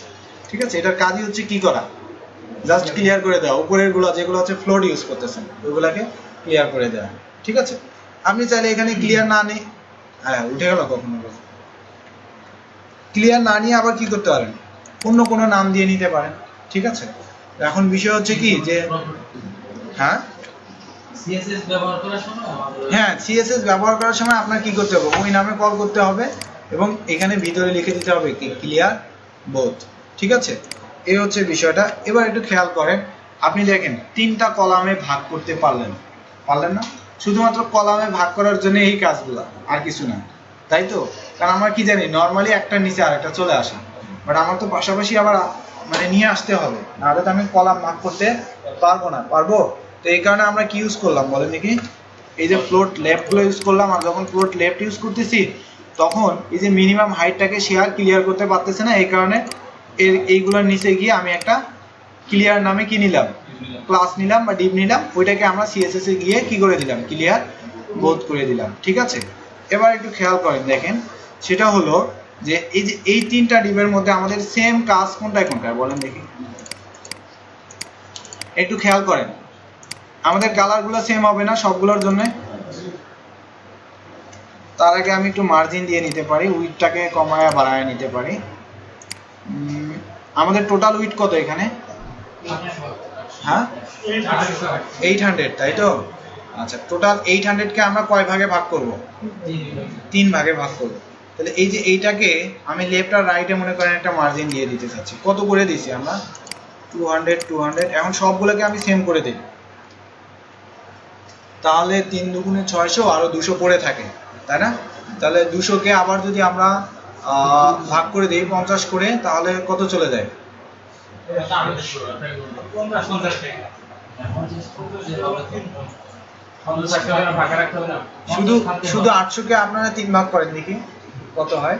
Speaker 1: ঠিক আছে? এটার কাজই হচ্ছে কি করা, জাস্ট ক্লিয়ার করে দেওয়া, উপরের গুলো যেগুলো হচ্ছে ফ্লোট ইউজ করতেছেন ওইগুলাকে ক্লিয়ার করে দেওয়া, ঠিক আছে? আপনি চাইলে এখানে ক্লিয়ার না নিয়ে, হ্যাঁ উঠে গেল কখনো, ক্লিয়ার না নিয়ে আবার কি করতে পারেন, অন্য কোনো নাম দিয়ে নিতে পারেন, ঠিক আছে? এখন বিষয় হচ্ছে কি যে হ্যাঁ
Speaker 3: CSS ব্যবহার করার সময়
Speaker 1: হ্যাঁ CSS ব্যবহার করার সময় আপনার কি করতে হবে, ওই নামে কল করতে হবে এবং এখানে ভিতরে লিখে দিতে হবে কি, ক্লিয়ার বোথ, ঠিক আছে? এই হচ্ছে বিষয়টা। এবার একটু খেয়াল করেন, আপনি দেখেন তিনটা কলামে ভাগ করতে পারলেন না? শুধুমাত্র কলামে ভাগ করার জন্য এই কাজগুলো, আর কিছু না, তাই তো? কারণ আমরা কি জানি, নর্মালি একটা নিচে আরেকটা চলে আসে, বাট আমার তো পাশাপাশি আবার মানে নিয়ে আসতে হবে, নাহলে তো আমি কলাম ভাগ করতে পারবো না, পারবো? তো এই কারণে আমরা কি ইউজ করলাম বলেন দেখি, এই যে ফ্লোট লেফট গুলো ইউজ করলাম। আর যখন ফ্লোট লেফট ইউজ করতেছি তখন এই যে মিনিমাম হাইটটাকে সে আর ক্লিয়ার করতে পারতেছে না, এই কারণে এইগুলোর নিচে গিয়ে আমি একটা ক্লিয়ার নামে কি নিলাম, ক্লাস নিলাম বা ডিপ নিলাম, ওইটাকে আমরা CSS এ গিয়ে কি করে দিলাম, ক্লিয়ার বোথ করে দিলাম, ঠিক আছে? এবার একটু খেয়াল করেন, দেখেন সেটা হলো যে এই তিনটা ডিপের মধ্যে আমাদের সেম কাজ কোনটায় কোনটায় বলেন দেখি, একটু খেয়াল করেন। আমাদের কালারগুলো সেম হবে না সবগুলোর জন্য। তার আগে আমি একটু মার্জিন দিয়ে নিতে পারি, উইডটাকে কমায়া বাড়ায় নিতে পারি। আমাদের টোটাল উইড কত এখানে? হ্যাঁ 800, তাই তো? আচ্ছা, টোটাল 800 কে আমরা কয় ভাগে ভাগ করব? 3 ভাগে ভাগ করব। তাহলে এই যে এইটাকে আমি লেফট আর রাইটে মনে করেন একটা মার্জিন দিয়ে দিতে চাচ্ছি। কত করে দিছি আমরা? 200 200। এখন সবগুলোকে আমি সেম করে দিই, তাহলে 3 দুগুণে 600 আরো 200 পড়ে থাকে, তাই না? তাহলে 200 কে আবার যদি আমরা ভাগ করে দিই 50 করে, তাহলে কত চলে যায়? শুধু শুধু 800 কে আপনারা 3 ভাগ করেন দেখি কত হয়।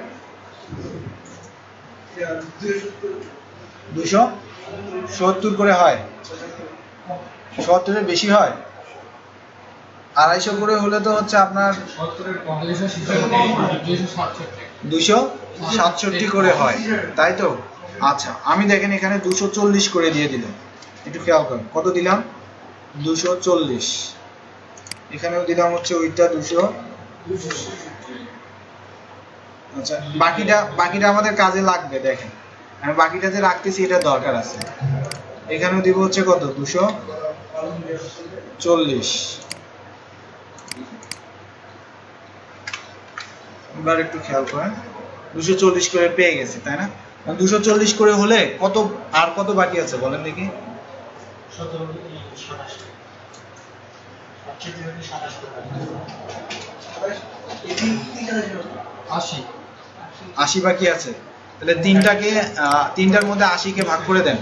Speaker 1: 270 করে হয়, 70 এর বেশি হয়। 250 করে হলে তো হচ্ছে আপনার 267 করে হয়, তাই তো? আচ্ছা, আমি দেখেন এখানে 240 করে দিয়ে দিলাম। একটু খেয়াল করেন, কত দিলাম? 240। এখানেও দিলাম হচ্ছে ওইটা 200। আচ্ছা, বাকিটা আমাদের কাজে লাগবে। দেখেন আমি বাকিটা যে রাখতেছি এটা দরকার আছে। এখানেও দিব হচ্ছে কত? 240। এবার একটু খেয়াল করেন, 240 করে পেয়ে গেছে, তাই না? 240 করে হলে কত, আর কত বাকি আছে বলেন দেখি? 80 বাকি আছে। তাহলে তিনটার মধ্যে 80 কে ভাগ করে দেন,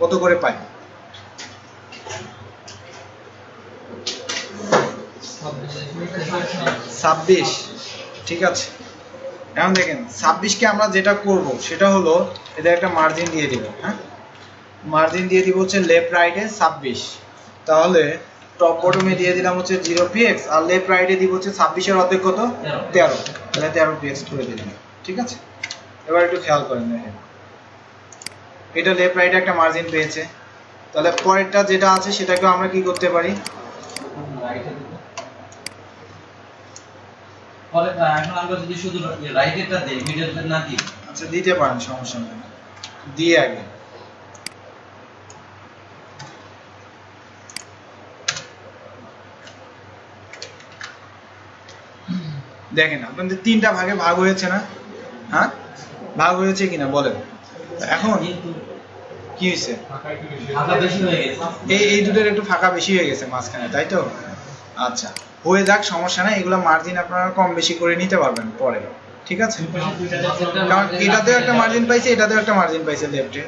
Speaker 1: কত করে পাই? 26। ঠিক আছে, এখন দেখেন 26 কে আমরা যেটা করব সেটা হলো এদের একটা মার্জিন দিয়ে দিব। হ্যাঁ, মার্জিন দিয়ে দিব হচ্ছে লেফট রাইটে 26। তাহলে টপ বটমে দিয়ে দিলাম হচ্ছে 0px, আর লেফট রাইটে দিব হচ্ছে 26 এর অর্ধেক কত? 13। তাহলে 13px করে দিলাম। ঠিক আছে, এবার একটু খেয়াল করেন, দেখেন এটা লেফট রাইটে একটা মার্জিন পেয়েছে। তাহলে পরেরটা যেটা আছে সেটাকে আমরা কি করতে পারি?
Speaker 3: এখন আমরা যদি শুধু রাইটেরটা দেই, মিডলটা না দিই।
Speaker 1: আচ্ছা, দিতে পারেন, সমস্যা নেই, দিয়ে আগে দেখেন আপনাদের 3টা ভাগে ভাগ হয়েছে না? হ্যাঁ, ভাগ হয়েছে কিনা বলেন। এখন কি হয়েছে?
Speaker 3: ফাঁকা বেশি হয়ে গেছে।
Speaker 1: এই দুটোর একটু ফাঁকা বেশি হয়ে গেছে মাঝখানে, তাই তো? আচ্ছা, হয়ে যাক, সমস্যা নাই। এগুলো মার্জিন আপনারা কম বেশি করে নিতে পারবেন পরে, ঠিক আছে? কারণ এটাতেও একটা মার্জিন পাইছে, এটাতেও একটা মার্জিন পাইছে, লেফটে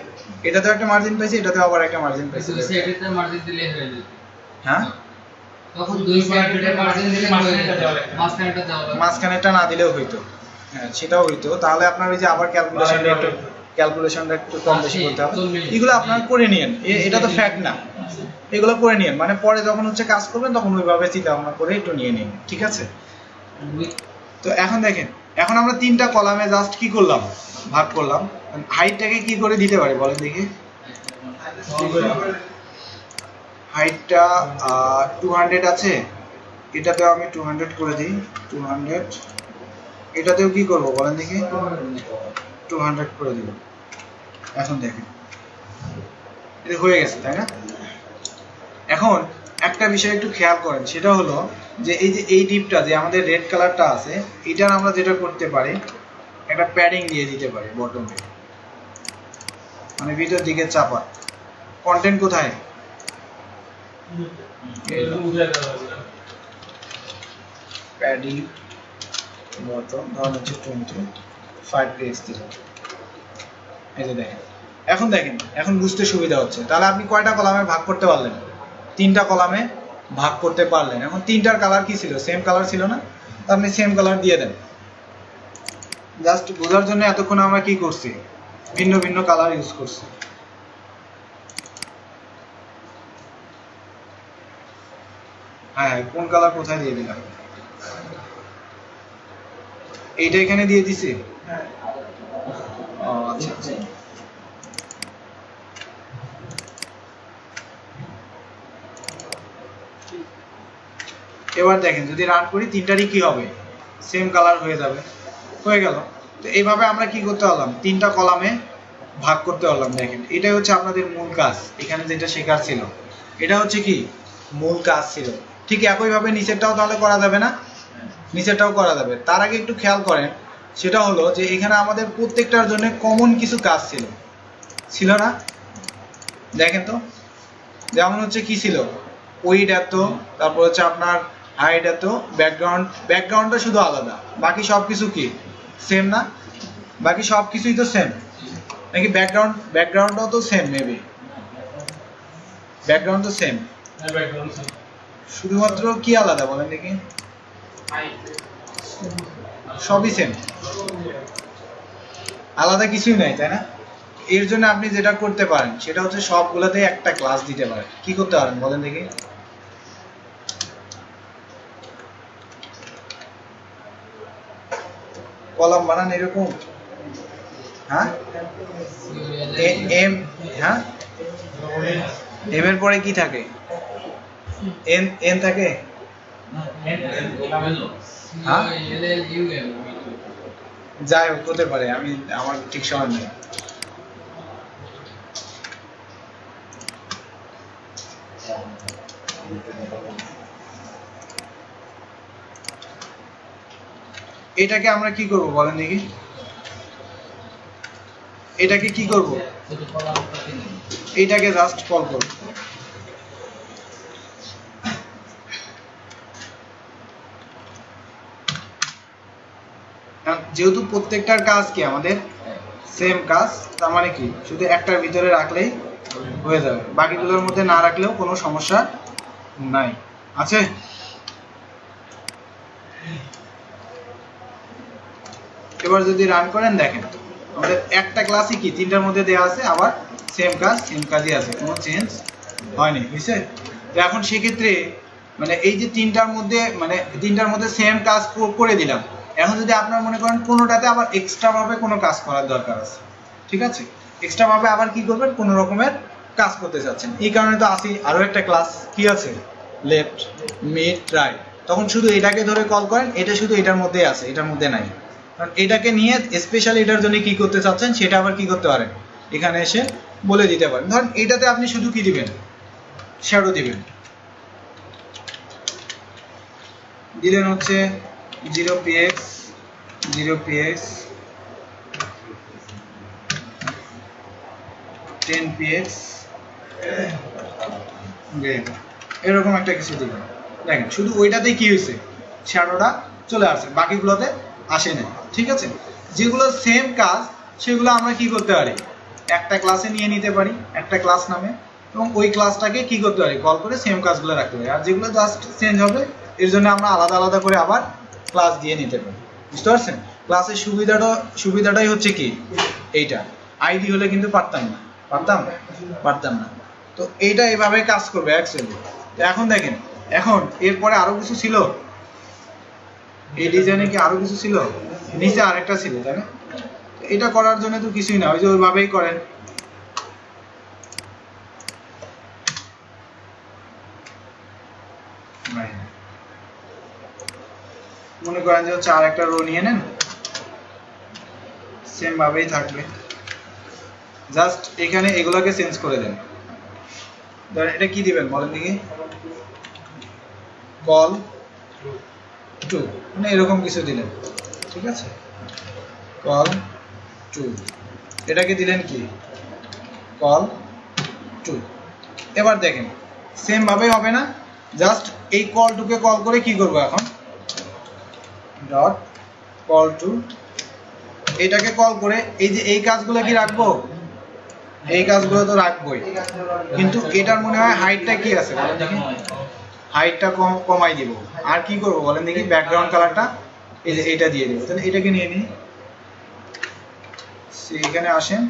Speaker 1: এটাতেও একটা মার্জিন পাইছে, এটাতেও আবার একটা মার্জিন পাইছে।
Speaker 4: এটাতে মার্জিন দিলে হয়ে যেত।
Speaker 1: হ্যাঁ,
Speaker 4: তখন দুই সাইডে মার্জিন দিলে হয়ে যেত, মাঝখানেটা দেওয়া লাগবে।
Speaker 1: মাঝখানেরটা না দিলেও হইতো। হ্যাঁ, সেটাও হইতো। তাহলে আপনার ওই যে আবার ক্যালকুলেশনটা একটু কম বেশি করতে হবে। এগুলো আপনারা করে নিয়েন, এটা তো ফ্যাক্ট না, এগুলো করে নিয়েন, মানে পরে যখন হচ্ছে কাজ করবেন তখন ওইভাবে চিন্তা ভাবনা করে একটু নিয়ে নিন, ঠিক আছে? তো এখন দেখেন, এখন আমরা 3টা কলামে জাস্ট কি করলাম? ভাগ করলাম। হাইটটাকে কি করে দিতে পারি বলেন দেখি? হাইটটা 200 আছে, এটাতেও আমি 200 করে দিই, 200। এটাতেও কি করব বলেন দেখি? 200 করে দিব। এখন দেখেন এটা হয়ে গেছে, তাই না? এখন একটা বিষয় একটু খেয়াল করেন, সেটা হলো যে এই যে এই ডিপটা যে আমাদের রেড কালারটা আছে, এটার আমরা যেটা করতে পারি, একটা প্যাডিং দিয়ে দিতে পারি বটমে, মানে ভিতর দিকে চাপা। কন্টেন্ট কোথায়? প্যাডিং বটম ধরুন হচ্ছে 25px দিলাম। এই যে দেখেন, এখন দেখেন, এখন বুঝতে সুবিধা হচ্ছে। তাহলে আপনি কয়টা কলামে ভাগ করতে পারলেন? 3টা কলামে ভাগ করতে পারলেন। এখন 3টার কালার কি ছিল? সেম কালার ছিল না? আপনি সেম কালার দিয়ে দেন। জাস্ট বোঝার জন্য এতক্ষণ আমরা কি করছি? ভিন্ন ভিন্ন কালার ইউজ করছি। হ্যাঁ, কোন কালার কোথায় দিয়ে দিলাম? এইটা এখানে দিয়ে দিছি। ও আচ্ছা আচ্ছা। এবার দেখেন যদি রান করি তিনটারই কি হবে, সেম কালার হয়ে যাবে, হয়ে গেল। তো এইভাবে আমরা কি করতে পারলাম, তিনটা কলামে ভাগ করতে পারলাম। দেখেন এটাই হচ্ছে আপনাদের মূল কাজ, এখানে যেটা শেখার ছিল এটা হচ্ছে কি মূল কাজ ছিল। ঠিক একইভাবে নিচেরটাও তাহলে করা যাবে না, নিচেরটাও করা যাবে। তার আগে একটু খেয়াল করেন, সেটা হলো যে এখানে আমাদের প্রত্যেকটার জন্য কমন কিছু কাজ ছিল, ছিল না? দেখেন তো, যেমন হচ্ছে কি ছিল, উইড এত, তারপর হচ্ছে আপনার হাইট এত, ব্যাকগ্রাউন্ডটা শুধু আলাদা, বাকি সব কিছু কি সেম না? বাকি সব কিছুই তো সেম নাকি? ব্যাকগ্রাউন্ডটাও তো সেম, মেবি ব্যাকগ্রাউন্ড তো সেম,
Speaker 2: ব্যাকগ্রাউন্ড
Speaker 1: শুধুমাত্র কি আলাদা বলেন দেখি? সবই সেম, আলাদা কিছুই নাই, তাই না? এর জন্য আপনি যেটা করতে পারেন সেটা হচ্ছে সবগুলোতে একটা ক্লাস দিতে পারেন। কি করতে পারেন বলেন দেখি? কলাম বানান এরকম, হ্যাঁ এম, হ্যাঁ এম এর পরে কি থাকে? এন, এন থাকে, হ্যাঁ যাই হোক হতে পারে, আমি আমার ঠিক সময় নেই। এটাকে আমরা কি করব বলেন দেখি? এটাকে কি করব? এইটাকে জাস্ট কল করব। যেহেতু প্রত্যেকটার কাজ কি আমাদের সেম কাজ, তার মানে কি শুধু একটার ভিতরে রাখলেই হয়ে যাবে, বাকিগুলোর মধ্যে না রাখলেও কোনো সমস্যা নাই। আছে? এবার যদি রান করেন দেখেন আমাদের একটা ক্লাসই কি তিনটার মধ্যে দেওয়া আছে, আবার সেম কাজই আছে, কোনো চেঞ্জ হয়নি, বুঝছে? তো এখন সেক্ষেত্রে মানে এই যে তিনটার মধ্যে সেম কাজ করে দিলাম। এখন যদি আপনারা মনে করেন কোনোটাতে আবার এক্সট্রা ভাবে কোনো কাজ করার দরকার আছে, ঠিক আছে, এক্সট্রা ভাবে আবার কি করবেন, কোনো রকমের কাজ করতে চাচ্ছেন, এই কারণে তো আসি আরো একটা ক্লাস কি আছে, লেফট, মিড, রাইট। তখন শুধু এটাকে ধরে কল করেন, এটা শুধু এটার মধ্যেই আছে, এটার মধ্যে নাই। কারণ এটাকে নিয়ে স্পেশালি এটার জন্য কি করতে চাচ্ছেন সেটা আবার কি করতে পারেন, এখানে এসে বলে দিতে পারেন। ধরেন এটাতে আপনি শুধু কি দিবেন, শ্যাডো দিবেন, দিলেন হচ্ছে 0px 10px, এরকম একটা কিছু দিবেন। দেখেন শুধু ওইটাতেই কি হয়েছে, শ্যাডোটা চলে আসছে, বাকিগুলোতে আসে না, ঠিক আছে? যেগুলো সেম কাজ সেগুলো আমরা কি করতে পারি, একটা ক্লাসে নিয়ে নিতে পারি, একটা ক্লাস নামে, এবং ওই ক্লাসটাকে কি করতে পারি, কল করে সেম কাজগুলো রাখতে পারি। আর যেগুলো জাস্ট চেঞ্জ হবে এর জন্য আমরা আলাদা আলাদা করে আবার ক্লাস দিয়ে নিতে পারি, বুঝতে পারছেন? ক্লাসের সুবিধাটাই হচ্ছে কি এইটা, আইডি হলে কিন্তু পারতাম না। তো এইটা এভাবে কাজ করবে অ্যাকচুয়ালি। এখন দেখেন, এখন এরপরে আরো কিছু ছিল, এই ডিজাইনে কি আরো কিছু ছিল, নিচে আরেকটা ছিল, তাই না? এটা করার জন্য তো কিছুই না, ওই যে ওইভাবেই করেন। মনে করেন যে হচ্ছে আর একটা রো নিয়ে নেন, সেম ভাবেই থাকবে, জাস্ট এখানে এগুলোকে চেঞ্জ করে দেন। ধরেন এটা কি দিবেন বলেন দেখি, কল টু, মানে এরকম কিছু দিলেন, ঠিক আছে, কল টু, এটাকে দিলেন কি কল টু। এবার দেখেন সেম ভাবে হবে না, জাস্ট এই কল টুকে কল করে কি করব এখন, ডট কল টু, এটাকে কল করে এই যে এই কাজগুলো কি রাখবো, এই কাজগুলো তো রাখবোই, কিন্তু এটার মনে হয় হাইটটা কি আছে বলেন দেখি, হাইটটা কমাই দিব। আর কি করব বলেন দেখি, ব্যাকগ্রাউন্ড কালারটা এই যে এইটা দিয়ে দিব। তাহলে এটাকে নিয়ে নিই, এখানে আসেন,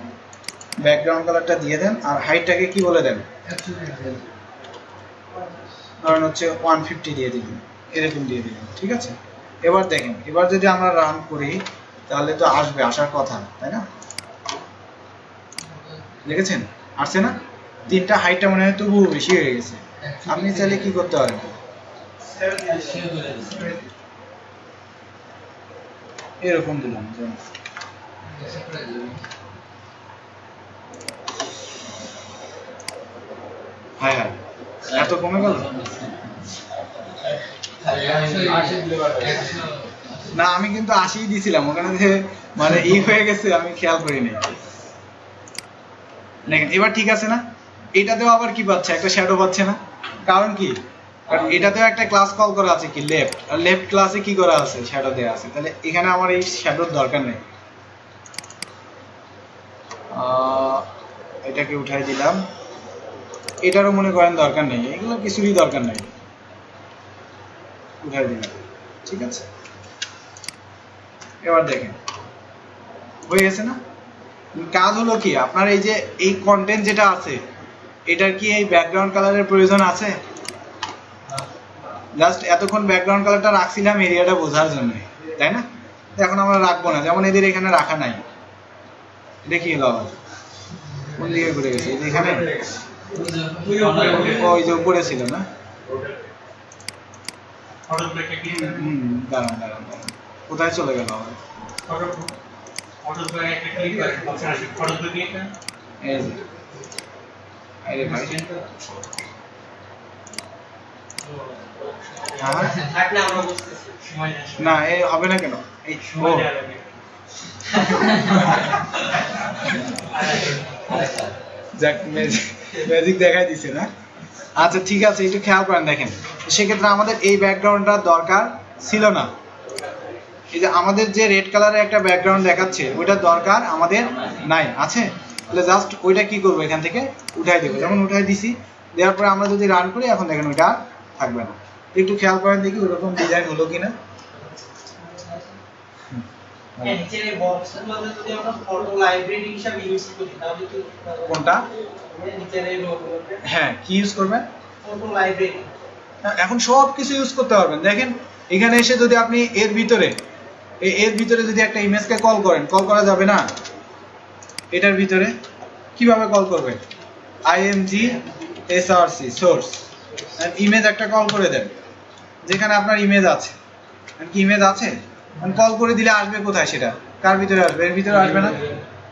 Speaker 1: ব্যাকগ্রাউন্ড কালারটা দিয়ে দেন, আর হাইটটাকে কি বলে দেন, ধরেন হচ্ছে 150 দিয়ে দিবেন, এরকম দিয়ে দিবেন, ঠিক আছে? এবার দেখেন, এবার যদি আমরা রান করি তাহলে তো আসবে, আসার কথা তাই না? দেখেছেন আসছে না? তিনটা হাইটটা মনে হয় তবুও বেশি হয়ে গেছে। আপনি চাইলে কি করতে পারেন,
Speaker 3: শেয়ার করে দিচ্ছি।
Speaker 1: এরকম দিলাম যেমন। হ্যাঁ হ্যাঁ, এত কমে গেল না? আমি কিন্তু 80 দিছিলাম ওখানে, যে মানে হয়ে গেছে আমি খেয়াল করিনি। দেখেন এবার ঠিক আছে না? এটাতেও আবার কি পাচ্ছে, একটা শ্যাডো পাচ্ছে না? কারণ কি, কারণ এটাতেও একটা ক্লাস কল করা আছে কি লেফট, আর লেফট ক্লাসে কি করা আছে, শ্যাডো দেওয়া আছে। তাহলে এখানে আমার এই শ্যাডোর দরকার নেই। এটাকে উঠাই দিলাম, এটারও মনে করেন দরকার নেই, এগুলো কিছুরই দরকার নেই, উঠাই দিলাম। ঠিক আছে, এবার দেখেন হয়ে গেছে না? কাজ হলো কি, আপনার এই যে এই কন্টেন্ট যেটা আছে এটার কি এই ব্যাকগ্রাউন্ড কালারের প্রয়োজন আছে? জাস্ট এতক্ষণ ব্যাকগ্রাউন্ড কালারটা রাখছিলাম এরিয়াটা বোঝার জন্য, তাই না? এখন আমরা রাখবো না, যেমন এদের এখানে রাখা নাই। এটা কি হলো আবার, কোন দিকে ঘুরে গেছে? এখানে ওই যে উপরে ছিল না? দাঁড়ান দাঁড়ান দাঁড়ান, কোথায় চলে গেল আবার? এই যে, আরে ভাই না, এ হবে না কেন? এই ও যাক, ম্যাজিক দেখাই দিছে না? আচ্ছা ঠিক আছে, একটু খেয়াল করেন। দেখেন সেক্ষেত্রে আমাদের এই ব্যাকগ্রাউন্ডটার দরকার ছিল না। এই যে আমাদের যে রেড কালারের একটা ব্যাকগ্রাউন্ড দেখাচ্ছে ওইটার দরকার আমাদের নাই, আছে? তাহলে জাস্ট ওইটা কি করবো, এখান থেকে উঠাই দেবো। যেমন উঠাই দিছি, দেওয়ার পরে আমরা যদি রান করি এখন দেখেন ওইটা থাকবে না। একটু খেয়াল করেন দেখি ওরকম ডিজাইন হলো কিনা। কোনটা? হ্যাঁ, কি ইউজ করবেন? এখন সব কিছু ইউজ করতে পারবেন। দেখেন এখানে এসে যদি আপনি এর ভিতরে যদি একটা ইমেজকে কল করেন, কল করা যাবে না? এটার ভিতরে কিভাবে কল করবেন? img সোর্স ইমেজ একটা কল করে দেন, যেখানে আপনার ইমেজ আছে। কি ইমেজ আছে? কল করে দিলে আসবে কোথায়, সেটা কার ভিতরে আসবে? এর ভিতরে আসবে না?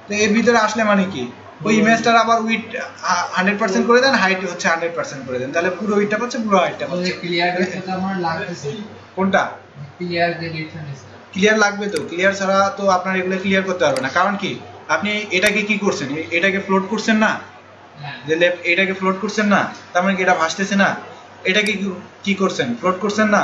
Speaker 1: তো এর ভিতরে আসলে মানে কি, ওই ইমেজটার আবার উইডথ 100% করে দেন, হাইট হচ্ছে 100% করে দেন, তাহলে পুরো উইডথটা পাচ্ছে, পুরো হাইটটা পাচ্ছে।
Speaker 4: ক্লিয়ার করতে আমার লাগতেছে
Speaker 1: কোনটা
Speaker 4: ক্লিয়ার যে ডিফারেন্স?
Speaker 1: ক্লিয়ার লাগবে তো, ক্লিয়ার ছাড়া তো আপনার এগুলো ক্লিয়ার করতে পারবে না। কারণ কি, আপনি এটাকে কি করছেন, এটাকে ফ্লোট করছেন না? যে লেফট এটাকে ফ্লোট করছেন না, তার মানে কি এটা ভাসতেছে না? এটাকে কি করছেন, ফ্লোট করছেন না?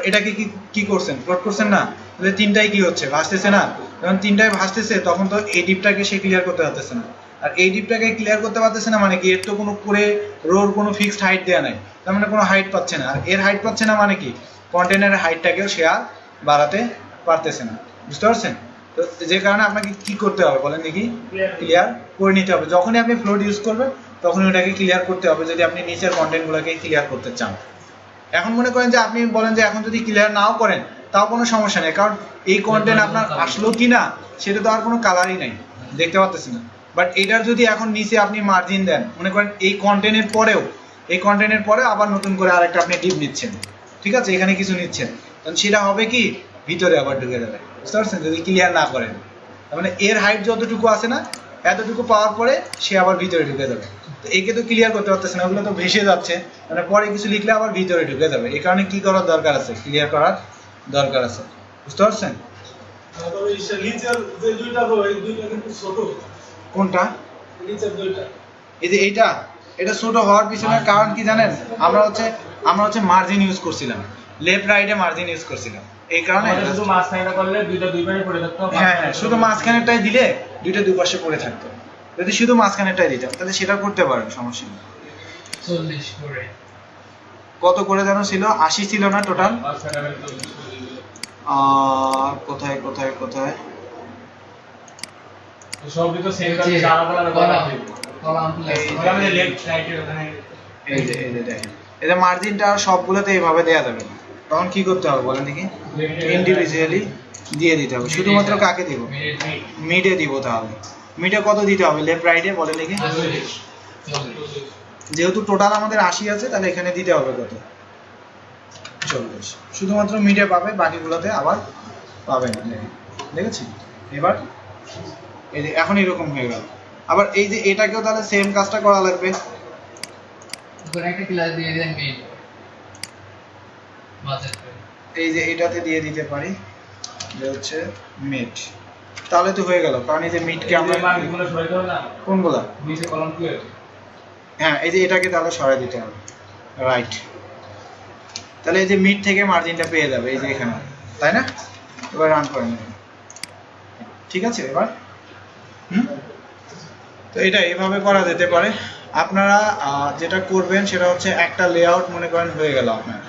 Speaker 1: এটাকে কি করছেন, ফ্লোট করছেন না? তাহলে তিনটাই কি হচ্ছে, ভাসতেছে না? যখন তিনটাই ভাসতেছে তখন তো এই ডিপটাকে সে ক্লিয়ার করতে পারতেছে না। আর এই ডিপটাকে ক্লিয়ার করতে পারতেছে না মানে কি, এর তো কোনো করে রোর কোনো ফিক্সড হাইট দেওয়া নাই, তার মানে কোনো হাইট পাচ্ছে না। আর এর হাইট পাচ্ছে না মানে কি, কন্টেনারের হাইটটাকেও সে আর বাড়াতে পারতেছে না। বুঝতে পারছেন? তো যে কারণে আপনাকে কি করতে হবে বলেন দেখি, ক্লিয়ার করে নিতে হবে। যখনই আপনি ফ্লোট ইউজ করবেন তখনই ওটাকে ক্লিয়ার করতে হবে, যদি আপনি নিচের কন্টেন্টগুলোকে ক্লিয়ার করতে চান। এখন মনে করেন যে আপনি বলেন যে এখন যদি ক্লিয়ার নাও করেন তাও কোনো সমস্যা নেই, কারণ এই কন্টেন্ট আপনার আসলো কি না সেটা তো আর কোনো কালারই নাই, দেখতে পাচ্ছেন না। বাট এটার যদি এখন নিচে আপনি মার্জিন দেন, মনে করেন এই কন্টেন্টের পরে আবার নতুন করে আরেকটা আপনি ডিপ নিচ্ছেন, ঠিক আছে, এখানে কিছু নিচ্ছেন, তখন সেটা হবে কি ভিতরে আবার ঢুকে যাবে। বুঝতে পারছেন? যদি ক্লিয়ার না করেন, তার মানে এর হাইট যতটুকু আছে না, এতটুকু পাওয়ার পরে সে আবার ভিতরে ঢুকে যাবে। তো একে তো ক্লিয়ার করতে পারতেছে না, ওগুলো তো ভেসে যাচ্ছে, মানে পরে কিছু লিখলে আবার ভিতরে ঢুকে যাবে। এই কারণে কি করার দরকার আছে, ক্লিয়ার করার দরকার আছে। বুঝতে পারছেন? কোনটা? এই যে এটা ছোট হওয়ার পিছনে কারণ কি জানেন? আমরা হচ্ছে মার্জিন ইউজ করছিলাম, লেফট রাইটে মার্জিন ইউজ করছিলাম, এই কারণে
Speaker 2: শুধু মাঝখানেটা করলে দুইটা দুই পাশে পড়ে থাকতো।
Speaker 1: হ্যাঁ হ্যাঁ, শুধু মাঝখানেরটাই দিলে দুইটা দুই পাশে পড়ে থাকতো। যদি শুধু মাঝখানেরটাই দিতাম তাহলে সেটা করতে পারেন, সমস্যা নেই।
Speaker 4: 40 করে
Speaker 1: কত করে যেন ছিল, 80 ছিল না টোটাল?
Speaker 2: মাঝখানে 40 করে দিল।
Speaker 1: কোথায় কোথায় কোথায়
Speaker 2: সবই তো সেম কাজ, আলাদা আলাদা করা আছে।
Speaker 4: কলাম প্লাস
Speaker 2: ওখানে লেফট রাইটের ওখানে
Speaker 1: এই যে দেখেন, এই যে মার্জিনটা সবগুলোতে এইভাবে দেয়া যাবে না, তখন কি করতে হবে বলেন দেখি, ইন্ডিভিজুয়ালি দিয়ে দিতে হবে। শুধুমাত্র কাকে দিব? মিডে দিব। তাহলে মিডে কত দিতে হবে লেফট রাইটে বলেন দেখি? যেহেতু টোটাল আমাদের 80 আছে তাহলে এখানে দিতে হবে কত? 40। শুধুমাত্র মিডে পাবে, বাকিগুলোতে আবার পাবে না। দেখেছেন? এবার এই যে এখন এরকম হয়ে গেল। আবার এই যে এটাকেও তাহলে সেম কাজটা করা লাগবে।
Speaker 4: উপরে একটা ক্লাস দিয়ে দেন মেইন বাজেট।
Speaker 1: এই যে এটাতে দিয়ে দিতে পারি যে হচ্ছে মিড, তাহলে তো হয়ে গেল। কারণ এই যে মিডকে আমরা
Speaker 2: মার্কগুলো সরাইতে হবে না,
Speaker 1: কোনগুলা?
Speaker 2: নিচে কলম কি
Speaker 1: হ্যাঁ, এই যে এটাকে তাহলে সরাই দিতে হবে, রাইট। তাহলে এই যে মিড থেকে মার্জিনটা পেয়ে যাবে এই যে এখানে, তাই না? এবার রান করে নেবেন। ঠিক আছে এবার তো এটা এইভাবে করা যেতে পারে। আপনারা যেটা করবেন সেটা হচ্ছে একটা লেআউট মনে করেন হয়ে গেল আপনার।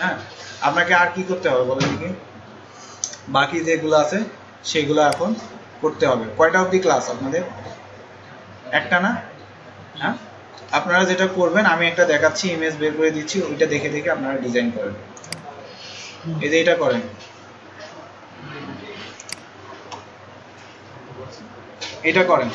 Speaker 1: হ্যাঁ, আপনাকে আর কি করতে হবে বলেন দেখি? বাকি যেগুলো আছে সেগুলো এখন করতে হবে। কয়টা অবধি ক্লাস আপনাদের? একটা না? হ্যাঁ, আপনারা যেটা করবেন আমি একটা দেখাচ্ছি, ইমেজ বের করে দিচ্ছি, ওইটা দেখে দেখে আপনারা ডিজাইন করেন। এই যে এটা করেন, এটা করেন।